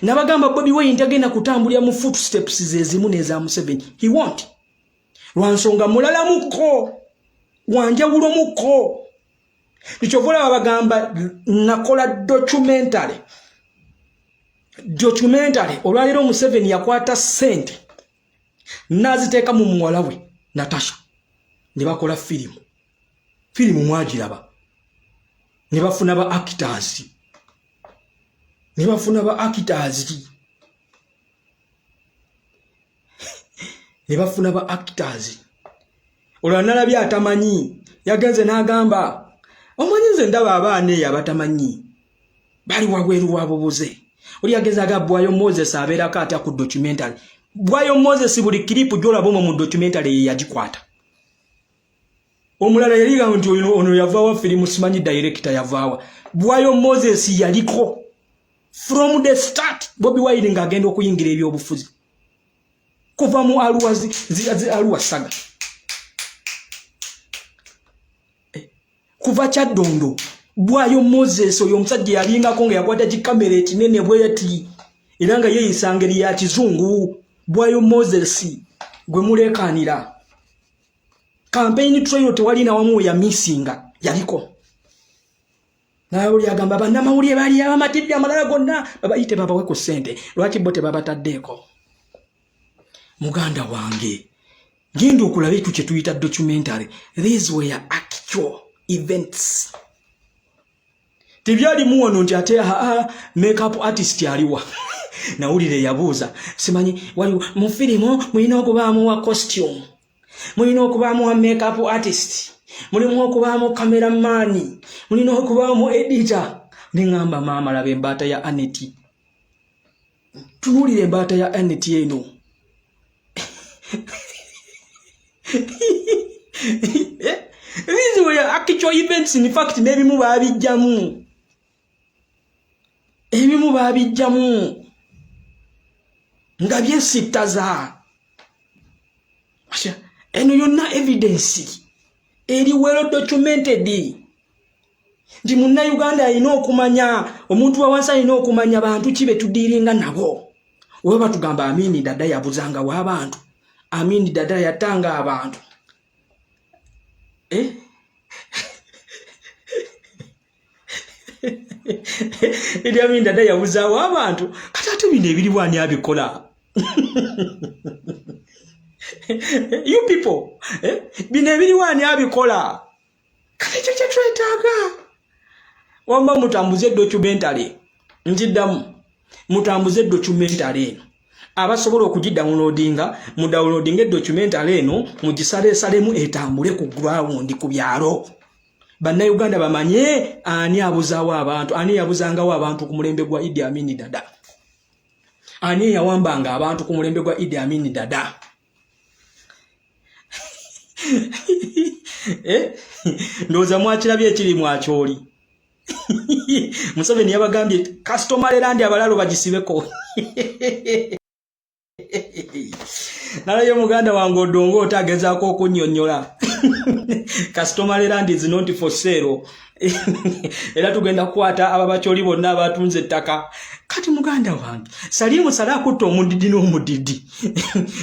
Nabagamba Bobi Wine tagenda kutambulira mu footsteps zezimu n'eza Museveni. He won't. Lwansonga mulala muko, wanjawulo muko. Nichovola babagamba nakola documentary. Olwaleero Museveni yakwata sente n'aziteeka mu muwala we Natasha. Ne bakola filimu mwagiraba ne bafuna ba actors olwanalabye atamanyi yagenze n'agamba omanyi nze ndaba abaana eyo abatamanyi bali wabweru wabubuze. Oli yagenze agabwayo Moses abeerako atya ku documentary. Bwayo Moses buli kiripu gy'olaba mu documentary ye yagikwata. Omulala yaliga nti ono yavaawa filimu simanyi director yavaawa. Bwayo Moses yaliko from the start. Bobi Wine ng'agenda okuyingira ebyobufuzi kuva mu Aluwa saga kuva Kyaddondo. Bwayo Moses oyo omusajja yalingako nga yakwata kikamera ekinene bweti era nga yeeyisa ngeri ya kizungu. Bwayo Moses gwe muleekaanira campaign trail tewalina wamu ya missinga yaliko. Naye oli agamba bannamawulire bali abamatidde amalala gonna babayite babawe ku ssente lwaki bo tebabataddeeko. Muganda wange genda okulaba ekyo kye tuyita documentary. These were actual events. Tibyali muwono nti ate makeup artist aliwa. Nawulire yabuuza simanyi wali mu filimu mulina okubaamu wa costume, mulina okubaamu wa makeup artist, mulina okubaamu cameraman, mulina okubaamu editor. Ningamba maama labe embaata ya Aneti. Tunulire embaata ya Aneti eno. These were actual events. In fact n'ebimu baabijjamu. Ebimu baabijjamu nga byesittaza. Eno yonna evidence eri well documented. Ndi munna Uganda alina okumanya, omuntu wa wansi alina okumanya bantu kibe tudiringa nabo. Wewe batugamba Amin Dada yabuzanga w'abantu, Amin Dada yatanga abantu. Idi Amin Dada yabuza w'abantu kati ate bino ebiriwani abikola. You people, bino ebiriwani abikola kati ekyo kyetwetaaga. Wamba mutambuze documentary njiddamu mutambuze documentary eno abasobola okugidownloadinga mu downloading documentary eno mugisalesalemu etambule ku ground ku byalo. Bannayuganda bamanye ani abuzaawo abantu, ani yabuzangawo abantu ku mulembe gwa Idi Amin Dada, ani yawambanga abantu ku mulembe gwa Idi Amin Dada. Ndoza mwakirabye ekiri mwakyoli Museveni yabagambye customary land abalalo bagisibeko. Nalayo muganda wange odongo otagezaako okunnyonnyola. Customary land is not for sale. Era tugenda kukwata ababacholi bonna abatunze ettaka. Kati muganda wange salimu sala kutto omudidi n'omudidi.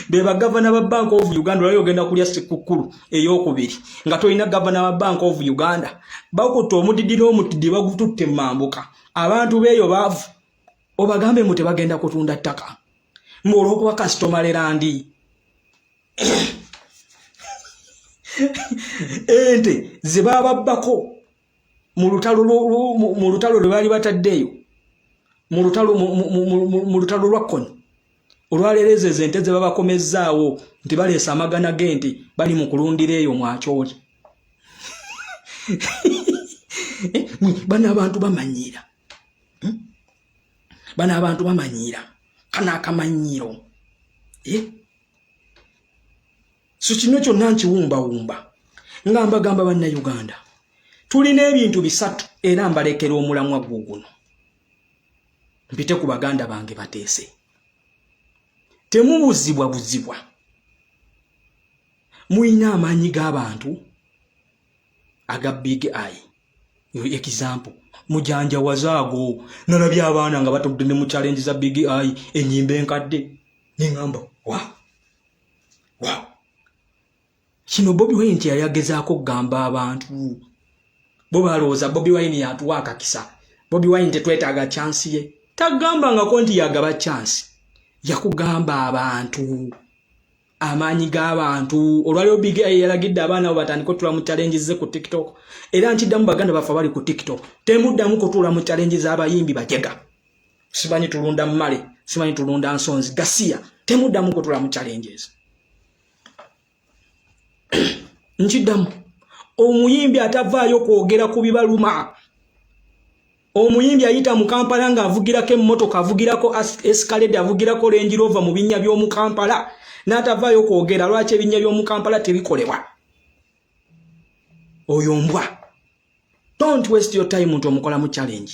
Beba governor ba Bank of Uganda lyo ogenda kulya sikukulu ey'okubiri nga tolina governor ba Bank of Uganda bakutto omudidi n'omudidi bagututte mambuka. Abantu beeyo baavu obagambe mu tebagenda kutunda ttaka. Mwolwokuba customary land. Ente zibababbako mu lutalo lwe baali bataddeeyo mu lutalo lwa Kony olwaleereza ezo ente ze babakomezzaawo nti baleesa amagana g'ente bali mu kulundira eyo mwakyoli. Bano abantu bamanyiira. Bano abantu bamanyiira. Kana akamanyiro. So kino kyonna nkiwumbawumba. Nga mbagamba bannayuganda. Tulina ebintu bisatu era mbalekera omulamwa guguno. Mpite ku baganda bange bateese. Temubuzibwa. Muyina amaanyi g'abantu aga big eye. Example. Mujanja wazaago nalabye abaana nga batudde mu challenge za big eye enyimbe enkadde. Ningamba wow. Kino Bobi Wine yagezaako kugamba abantu. Bobi alowooza Bobi Wine yatuwa akakisa. Bobi Wine tetwetaaga chance ye. Tagamba nga konti yagaba chance. Yakugamba abantu. Amaanyi g'abantu. Olwaliro big eye yalagidde abaana abo batandika otula mu challenges ze ku TikTok. Era nkiddamu baganda bafa bali ku TikTok. Temuddamu kutula mu challenges z'abayimbi bajega. Simanyi tulunda mmale. Simanyi tulunda nsonzi. Gasiya. Temuddamu kutula mu challenges. Nkiddamu. Omuyimbi atavaayo kwogera ku bibaluma. Omuyimbi ayita mu Kampala nga avugirako emmotoka, avugirako Escalade, avugirako Range Rover mu binnya by'omu Kampala. N'atavaayo kwogera lwaki ebinnya by'omu Kampala tebikolebwa. Oyo mbwa. Don't waste your time nti omukola mu challenge.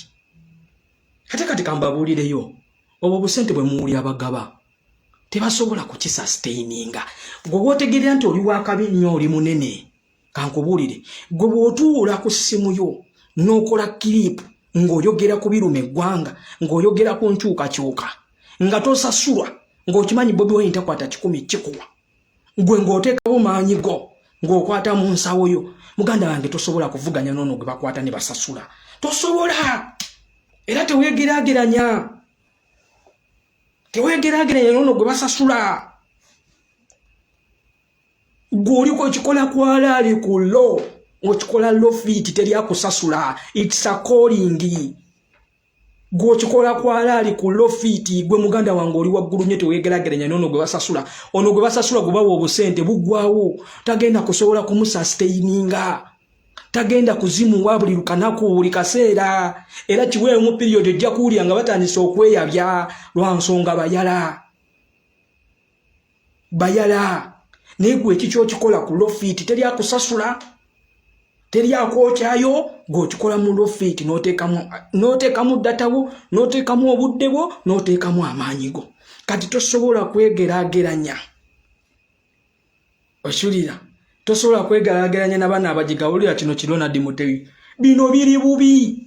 Kati kambabuulireyo. Obwo busente bwe muwulira abagaba. Tebasobola kukisusitaininga. Gwe bw'otegerera nti oli wakabi nnyo oli munene. Kankubuulire. Gwe bw'otuula ku ssimu yo n'okola kiripu ng'oyogera ku biruma eggwanga, ng'oyogera ku nkyukakyuka, nga tosasulwa, ng'okimanyi Bobi Wine takwata 10 kikuwa. Gwe ng'oteekawo maanyi go, ng'okwata mu nsawo yo. Muganda wange tosobola kuvuganya n'ono gwe bakwata ne basasula. Tosobola! Era teweegeraageranya. Teweegeraageranya n'ono gwe basasula. Gwoliko kikola kwalaali ku law. Ochikola law fit teri akusasula. It's a calling. Gwochikola kwalaali ku law fit gwe muganda wange oli waggulu nnyo teweegeraageranya n'ono gwe basasula. Ono gwe basasula gwe bawa obusente buggwawo. Tagenda kusobola kumusustaininga. Tagenda kuzimuwa buli lukanaku buli kaseera. Era kiweeyo mu period ejja kuwulira nga batandise okweyabya lwa nsonga bayala. Naye gwe ekikyo kikola ku law fit teri akusasula. Teri akwokyayo g'okikola mu law fit n'oteekamu data wo, n'oteekamu obudde bwo, n'oteekamu amaanyi go. Kati tosobola kwegeraageranya. Oshulira. Tosobola kwegeraageranya n'abaana abagigawulira kino Ronald Mutebi. Bino biri bubi.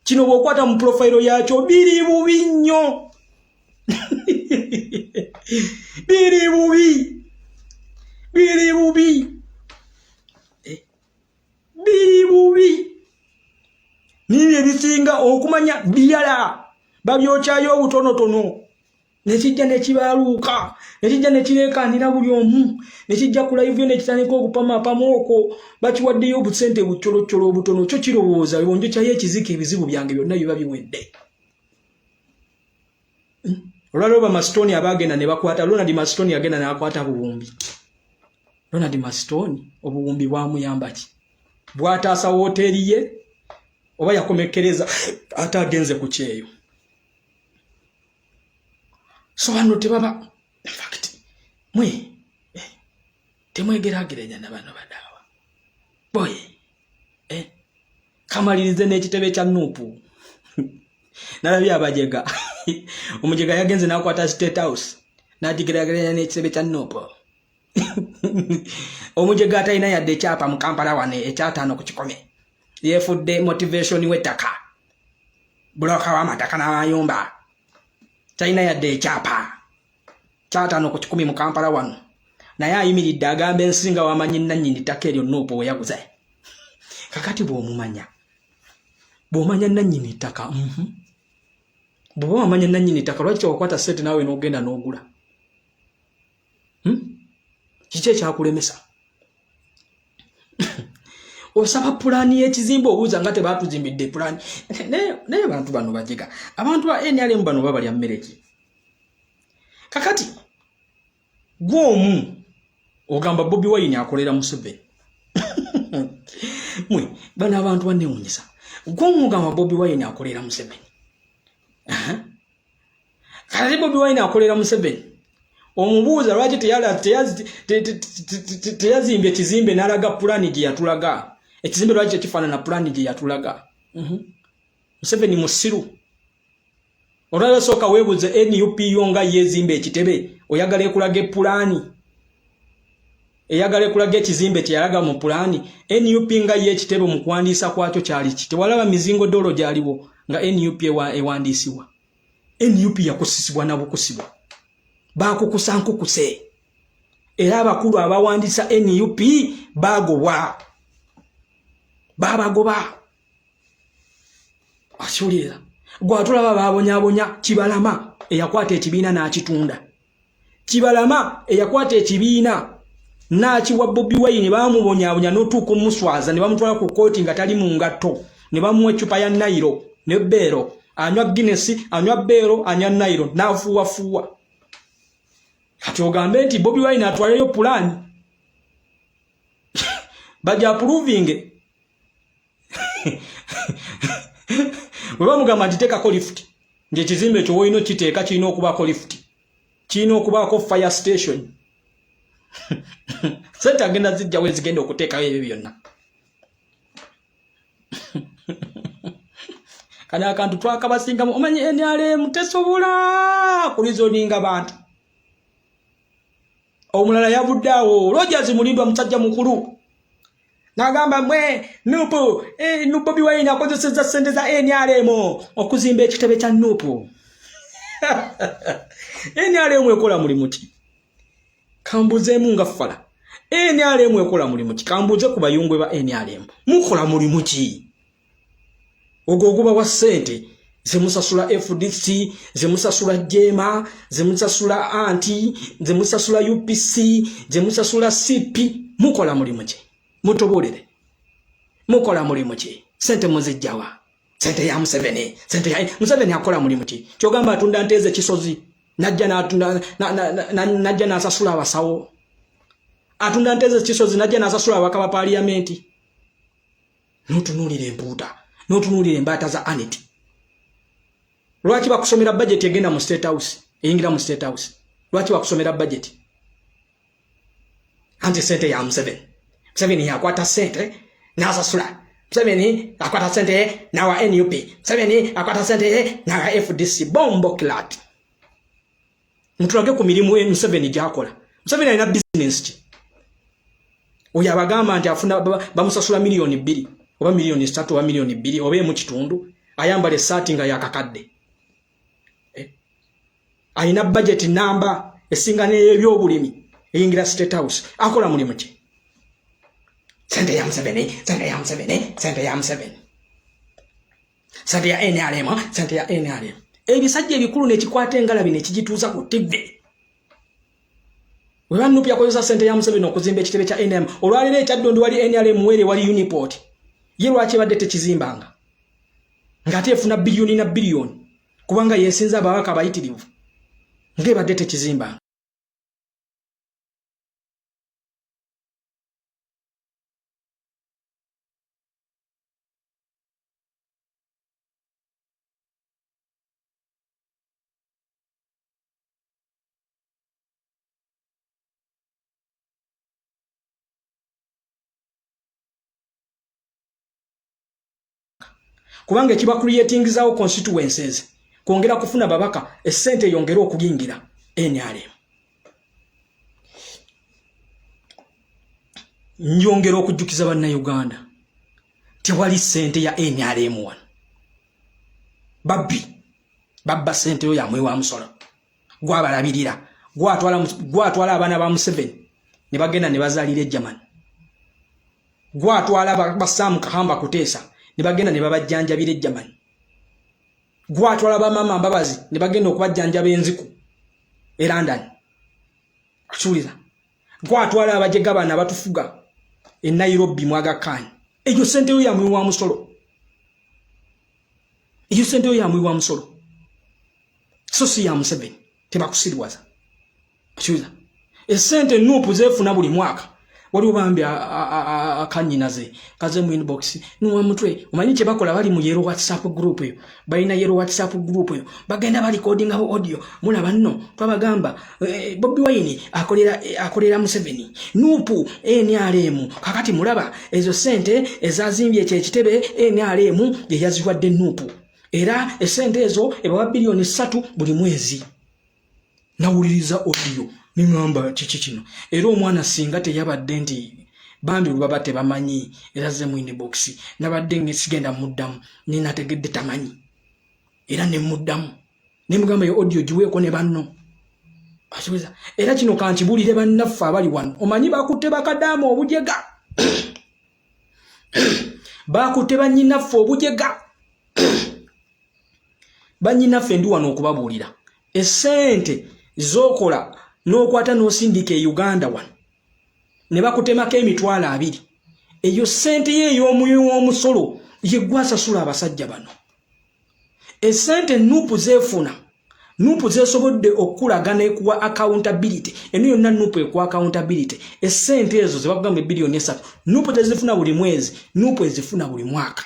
Kino bw'okwata mu profile yakyo biri bubi nnyo. Biri bubi. Nibyo ebisinga okumanya biyala. Babyokyayo obutonotono. Nekijja nekibaaluuka. Nekijja nekireekaanira buli omu. Nekijja ku live nekitandika okupamapamu okwo. Bakiwaddeyo obusente bucolocolo obutono. Kyo kirowooza yonjokyayo ekizika ebizibu byange byonna biba biwedde. Olwaliro Bamastoni abaagenda ne bakwata. Ronald Mastoni yagenda n'akwata buwumbi. Ronald Mastoni obuwumbi bwamuyamba ki? Bwataasa wooteri ye oba yakomekereza ate agenze ku kyeyo. So bano tebaba in fact temwegeraageranya na bano badaawa. Boy kamalirize n'ekitebe kya Nuupu. Nalabye abajega. Omujega yagenze n'akwata State House. N'agigeraageranya n'ekitebe kya Nuupu. Omujega atalina yadde ekyapa mu Kampala wane ekyataano ku kikome. Yeefudde motivation w'ettaka. Buloka w'amataka n'amayumba. Talina yadde ekyapa. Kyataano ku kikumi mu Kampala wano. Naye ayimiridde agamba ensinga w'amanyi nannyini ttaka eryo Nuupu we yaguze. Kakati bw'omumanya. Bw'omanya nannyini ttaka. Bw'oba wamanya nannyini ttaka lwaki wakwata ssente naawe n'ogenda n'ogula? Kiki ekyakulemesa? Osaba pulaani y'ekizimbe obuuza nga tebaatuzimbidde pulaani. Naye abantu bano bajega. Abantu ba NRM bano babalya mmere ki? Kakati gw'omu ogamba Bobi Wine akolera Museveni. Mwe bano abantu banneewuunyisa. Gw'omu ogamba Bobi Wine akolera Museveni. Kale Bobi Wine akolera Museveni. Omubuuza lwaki teyazimbye ekizimbe n'alaga pulaani gye yatulaga. Ekizimbe lwaki kifaanana pulaani gye yatulaga. Museveni musiru. Olwala sooka weebuze NUP yonga yeezimba ekitebe. Oyagala ekulaga pulaani. Eyagala ekulaga ekizimbe kyeyalaga mu pulaani. NUP nga y'ekitebe mu kuwandiisa kwakyo kyali ki. Tewalaba mizingo dolo gyaliwo nga NUP ewandiisibwa. NUP yakusisibwa na bukusibwa. Baakukusa nkukuse. Era abakulu abawandiisa NUP baagobwa. Baabagoba. Akyulira. Gwatulaba baabonyabonya Kibalama eyakwata ekibiina n'akitunda. Kibalama eyakwata ekibiina n'akiwa Bobi Wine baamubonyabonya n'otuuka omuswaza ne bamutwala ku kooti nga tali mu ngatto. Ne bamuwa eccupa ya Nairo ne Beero. Anywa Guinness, anywa Beero, anywa Nairo n'afuuwafuuwa. Kati ogambe nti Bobi Wine atwaleyo pulaani. Bajja approving. Bwe bamugamba nti teekako lift. Ng'ekizimbe ekyo woolina okiteeka kirina okubaako lift. Kirina okubaako fire station. Sente agenda zijja we zigenda okuteekayo ebyo byonna. Kani akantu twakabasingamu omanyi NRM tesobola kulizoninga bantu. Omulala yavudde awo Rogers Mulindwa musajja mukulu. Nagamba mwe Nuupu Bobi Wine akozesezza ssente za NRM okuzimba ekitebe kya Nuupu. NRM ekola mulimu ki? Kambuzeemu nga ffala. NRM ekola mulimu ki? Kambuze ku bayungwe ba NRM. Mukola mulimu ki? Ogwo guba wa ssente zemusasula FDC, zemusasula Jema, zemusasula Anti, zemusasula UPC, zemusasula CP. Mukola mulimu ki? Mutobolere. Mukola mulimu ki? Sente muzijjawa. Sente ya Museveni. Sente ya Museveni akola mulimu ki? Kyogamba atunda nteze kisozi. Najja n'asasula abasawo. Atunda nteze kisozi najja n'asasula abakaba parliamenti. N'otunuulira empuuta. N'otunuulira embaata za Aniti. Lwaki bakusomera budget egenda mu State House? Eyingira mu State House. Lwaki bakusomera budget? Anti sente ya Museveni. Museveni yakwata sente n'asasula. Museveni akwata sente n'awa NUP. Museveni akwata sente n'awa FDC. Bombo clat. Mutulage ku mirimu Museveni gy'akola. Museveni alina business ki? Oyo abagamba nti afuna bamusasula milioni 2 oba milioni 3 oba milioni 2 oba mu kitundu ayambala essaati nga yakakadde. Alina budget namba esinga n'ebyobulimi eyingira State House. Akola mulimu ki? Sente ya Museveni, sente ya Museveni, sente ya Museveni. Sente ya NRM, sente ya NRM. Ebisajja ebikulu n'ekikwata engalabi n'ekigituuza ku TV. Wewa Nuupu yakozesa sente ya Museveni okuzimba ekitebe kya NRM. Olwaliro ekyaddondo wali NRM were wali Uniport. Ye lwaki badde tekizimbanga? Ng'ate efuna biliyoni na biliyoni. Kubanga yesinza ababaka abayitirivu. Ng'ebadde tekizimbanga. kubanga kiba creating zao constituencies kwongera kufuna babaka essente yongera okugingira NRM nyongera okujjukiza banna Uganda tewali sente ya NRM wano babba sente yo yamwe wa musolo gwabalabirira gwatwala abana ba Museveni ne bagenda ne bazalira Germany gwatwala basamu kahamba kutesa ne bagenda ne babajjanjabira Germany gwatwala ba mama mbabazi ne bagenda okubajjanjaba enziku e London kuchuliza gwatwala abajega bana batufuga e Nairobi mwaga kan eyo sente yo yamwe wa musolo eyo sente yo yamwe wa musolo so si ya Museveni tebakusirwaza kuchuliza esente nupu zefuna buli mwaka wali obambi akanyinaze kaze mu inbox nuwa mutwe umanyi kye bakola bali mu yero WhatsApp group yo bayina yero WhatsApp group yo bagenda bali coding aho audio mulaba nno twabagamba Bobi Wine akolera Museveni nupu NRM kakati mulaba ezo sente ezazimbye kye kitebe NRM ye yaziwadde nupu era esente ezo ebawa bilioni 3 buli mwezi nawuliriza audio ningamba chichi kino era omwana singa teyabadde nti bambi lubaba tebamanyi era ze mu inbox nabadde ngesigenda muddamu ninategedde tamanyi era ne muddamu nemugamba yo audio giweeko ne banno asiweza era kino kankibulire bannaffe abali wano omanyi bakutte bakadamu obujega bakutte bannyinaffe obujega bannyinaffe ndi wano okubabuulira esente zokola n'okwata n'osindika e Uganda wano ne bakutemako emitwalo 2 eyo sente ye y'omwoyo w'omusolo ye gwasasula abasajja bano esente nupu zeefuna nupu zeesobodde okulaga n'ekuwa accountability eno yonna nupu ekuwa accountability esente ezo ze bakugamba bilioni 3 nupu tezifuna buli mwezi nupu ezifuna buli mwaka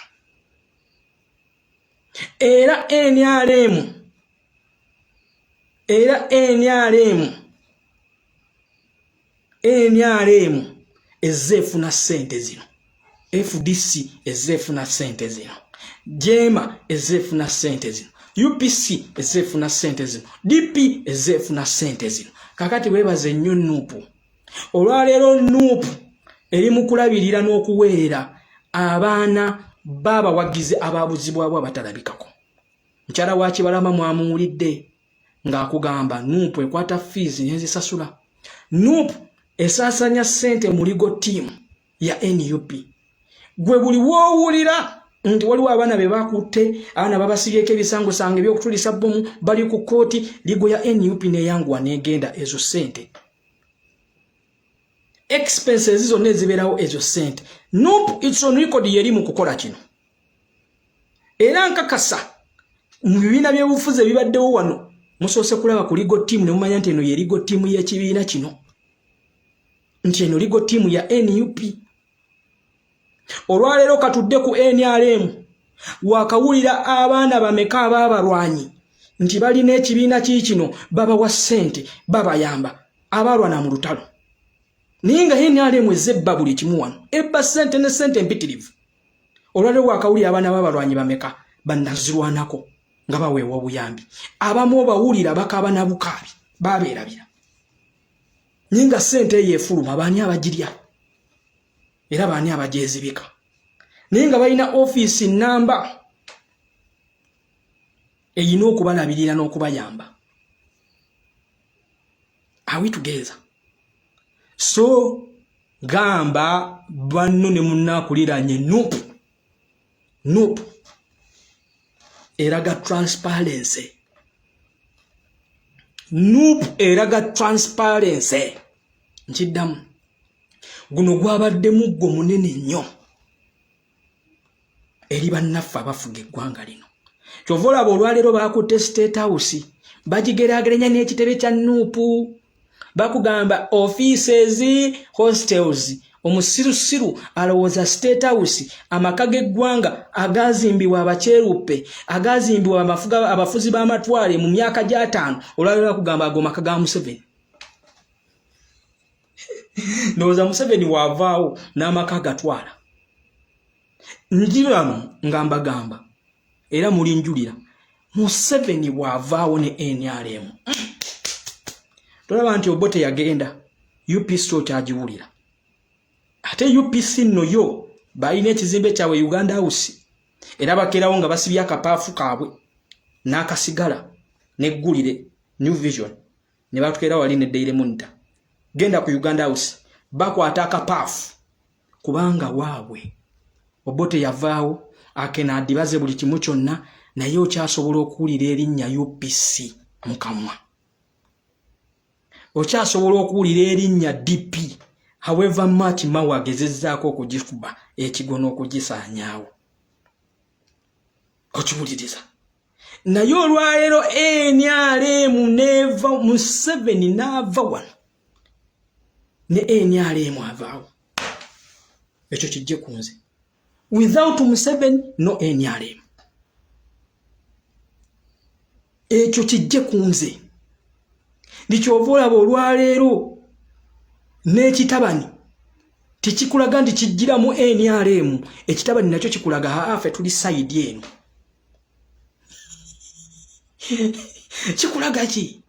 era NRM ezefuna sente zino FDC ezefuna sente zino Jema ezefuna sente zino UPC ezefuna sente zino DP ezefuna sente zino kakati webaze nnyo nupu olwaleero nupu eri mu kulabirira n'okuweerera abaana baba wagize ababuzibwabwe abatalabikako mukyala wa Kibalama mwamuwulidde ng'akugamba nupu ekwata fees nezisasula nupu esasanya sente mu legal team ya NUP gwe buli woowulira nti waliwo abaana be bakutte abaana babasibyeko ebisango sange by'okutulisa bbomu bali ku kooti ligo ya NUP neyanguwa negenda ezo sente expenses zonna ezibeerawo ezo sente nupu it's on record yeri mu kukola kino era nkakasa mu bibiina by'obufuzi ebibaddewo wano musoose kulaba ku legal team ne mumanya nti eno ye legal team y'ekibiina kino nti eno legal team ya NUP olwaleero katudde ku NRM wakawulira abaana bameka ababalwanyi nti balina ekibiina kino babawa ssente babayamba abalwana mu lutalo naye nga NRM ezebba buli kimu wano ebba ssente ne ssente mpitirivu olwaleero wakawulira abaana babalwanyi bameka bannazirwanako nga baweewa obuyambi abamu obawulira bakaaba na bukaabi babeerabira nyinga sente yefuluma baani abagirya era baani abajezibika ninga balina office namba eyina okubalabirira n'okubayamba are we together so gamba banno ne munnakuliranye nupu eraga transparency nupu eraga transparency nkiddamu guno gwabadde muggo munene nnyo eri bannaffe abafuga eggwanga lino kyova olaba olwaleero bakutte State House bagigeraageranya n'ekitebe kya nupu bakugamba offices hostels omusirusiru alowooza State House amaka g'eggwanga agazimbibwa abakyeruppe agazimbibwa abafuzi b'amatwale mu myaka gya 5 olwaleero bakugamba ago maka ga Museveni ndowooza Museveni waavaawo n'amaka gatwala njiramu ngamba era mulinjulira Museveni bw'avaawo ne NRM tolaba nti Obote yagenda UPC kyagiwulira ate UPC nno yo balina ekizimbe kyabwe Uganda House era bakerawo nga basibye akapaafu kaabwe n'akasigala n'eggulire New Vision ne batukera wali ne Daily Monitor genda ku Uganda House bakwata akapaafu kubanga waabwe Obote yavaawo akena adibaze buli kimu kyonna naye okyasobola okuwulira erinnya UPC mu kamwa okyasobola okuwulira erinnya DP however much Mawa agezezzaako okugifuba ekigono okugisaanyaawo okiwuliriza naye olwaleero NRM neva Museveni n'ava wano ne NRM avaawo ekyo kijje ku nze without Museveni no NRM ekyo kijje ku nze ndikyova olaba olwaleero n'ekitabani tekikulaga nti kijjiramu NRM ekitabani nakyo kikulaga haafe tuli side eno kikulaga ki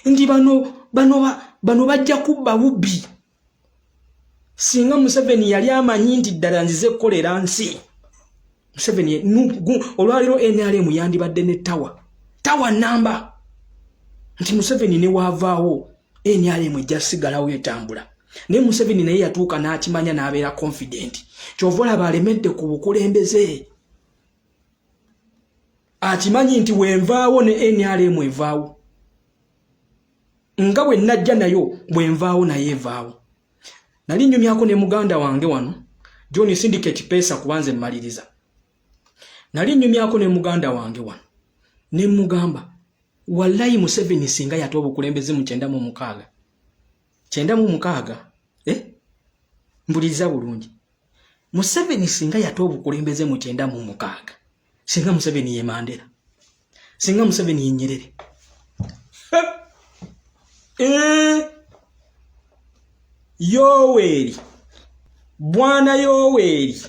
ndi bano bajja kubba bubbi singa Museveni yali amanyi nti ddala nzize kukolera nsi Museveni olwaleero NRM yandibadde ne tawa namba nti Museveni ne waavaawo NRM ejja sigalawo etambula naye Museveni naye yatuuka n'akimanya n'abeera confident kyova olaba alemedde ku bukulembeze akimanyi nti wenvaawo ne NRM evaawo nga bwe najja nayo bwenvaawo naye evaawo nali nnyumyako ne muganda wange wano John Syndicate Pesa kubanze mmaliriza nali nnyumyako ne muganda wange wano ne mugamba wallahi Museveni singa yatoa obukulembeze mu 96 mbuliriza bulungi Museveni singa yatoa obukulembeze mu 96 singa Museveni ye Mandela singa Museveni ye Nyerere Yoweri Bwana Yoweri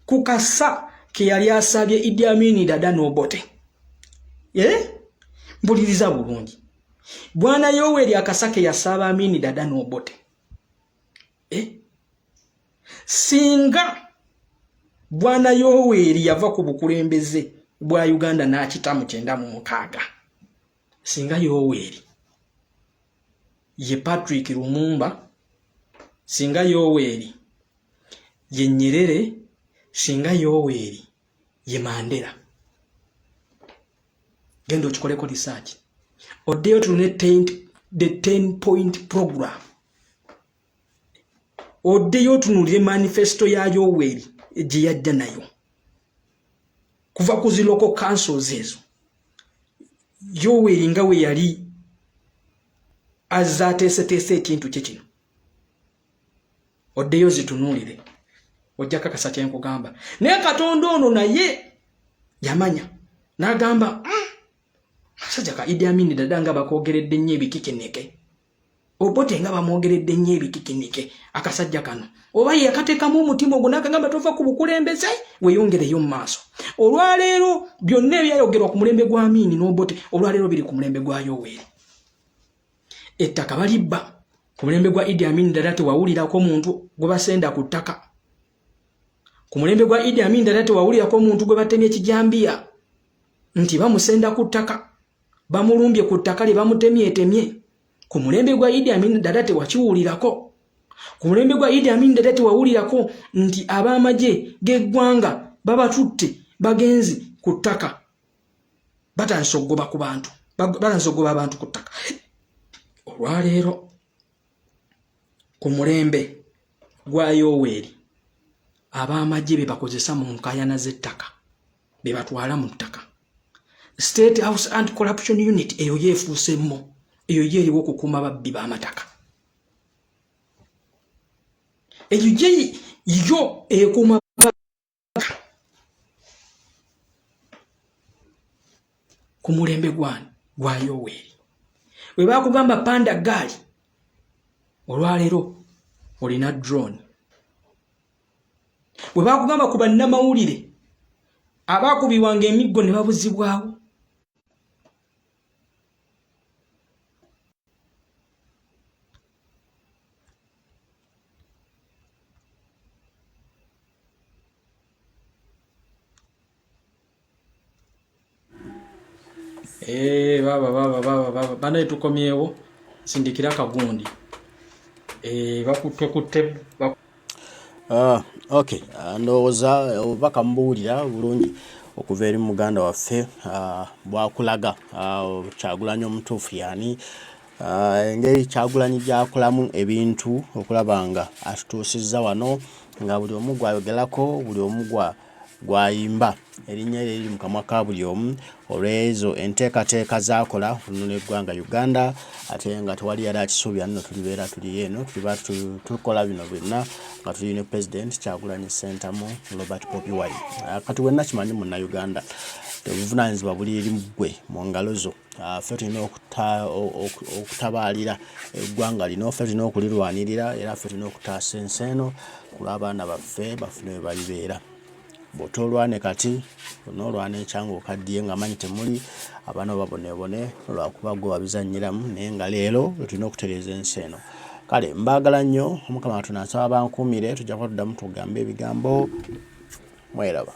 kukasa ke yali asabye Idi Amin Dada n'Obote mbuliriza bulungi Bwana Yoweri akasake yasaba Amin Dada n'Obote singa Bwana Yoweri yava ku bukulembeze bwa Uganda n'akita mu 96 singa Yoweri ye Patrick Lumumba singa Yoweri ye Nyerere singa Yoweri ye Mandela gendo chikoleko research odeyo tune the 10-point program odeyo tunulire manifesto ya Yoweri eje yajja nayo kuva ku ziloko councils ezo Yoweri nga we yali azatese ekintu kye kino odeyo zitunulire ojja kakasa kyenkugamba naye Katonda ono naye yamanya n'agamba sajja ka Idi Amin Dada nga bakogeredde nnyo ebikikinike Obote nga bamwogeredde nnyo ebikikinike akasajja kano oba ye akateekamu omutima ogwo n'akagamba tova ku bukulembeze weeyongereyo mu maaso olwaleero byonna ebyayogerwa ku mulembe gwa Amin n'Obote olwaleero biri ku mulembe gwa Yoweri ettaka balibba ku mulembe gwa Idi Amin Dada tewawulirako muntu gwe basenda ku ttaka ku mulembe gwa Idi Amin Dada tewawulirako muntu gwe batemye ekijambiya nti bamusenda ku ttaka bamulumbye ku ttaka lye bamutemye ku mulembe gwa Idi Amin Dada tewakiwulirako ku mulembe gwa Idi Amin Dada tewawulirako nti ab'amagye g'eggwanga babatutte bagenzi ku ttaka batansogoba ku bantu batansogoba abantu ku ttaka olwaleero ku mulembe gwa Yoweri ab'amagye be bakozesa mu nkayana z'ettaka be batwala mu ttaka State House Anti-Corruption Unit eyo yeefuusemu eyo yeeriwo okukuuma babbi b'amataka eyo yo ekuuma ku mulembe gwa Yoweri we bakugamba panda gaali olwaleero olina drone we bakugamba ku bannamawulire Abakubibwanga emiggo ne babuzibwawo. Baba bana tukomyewo sindikira kagundi. Bakutte Okay, ndowooza obaka mbuulira bulungi okuva eri muganda waffe bwakulaga Kyagulanyi omutuufu yani engeri Kyagulanyi gyakolamu ebintu okulaba nga atutuusizza wano nga buli omu gwayogerako buli omu gwayimba erinnya eriri mu kamwa ka buli omu olw'ezo enteekateeka zaakola olunula eggwanga Uganda ate nga tewali yali akisuubira nno tulibeera tuli eno tukola bino byonna nga tuli ne President Kyagulanyi Ssentamu Robert Bobi Wine. Kati wenna kimanyi Munnayuganda obuvunaanyizibwa buli eri ggwe mu ngalo zo. Ffe tulina okutabaalira eggwanga lino, ffe tulina okulirwanirira era ffe tulina okutaasa ensi eno ku lw'abaana baffe bafune we balibeera. Bw'otolwane kati onoolwana ekyanga okaddiye nga manyi temuli abaana baboneebone lwakuba gwe wabizannyiramu naye nga leero tulina okutereeza ensi eno. Kale mbaagala nnyo, Omukama Katonda nsaba bankuumire, tujja kuba tuddamu tugambe ebigambo. Mweraba.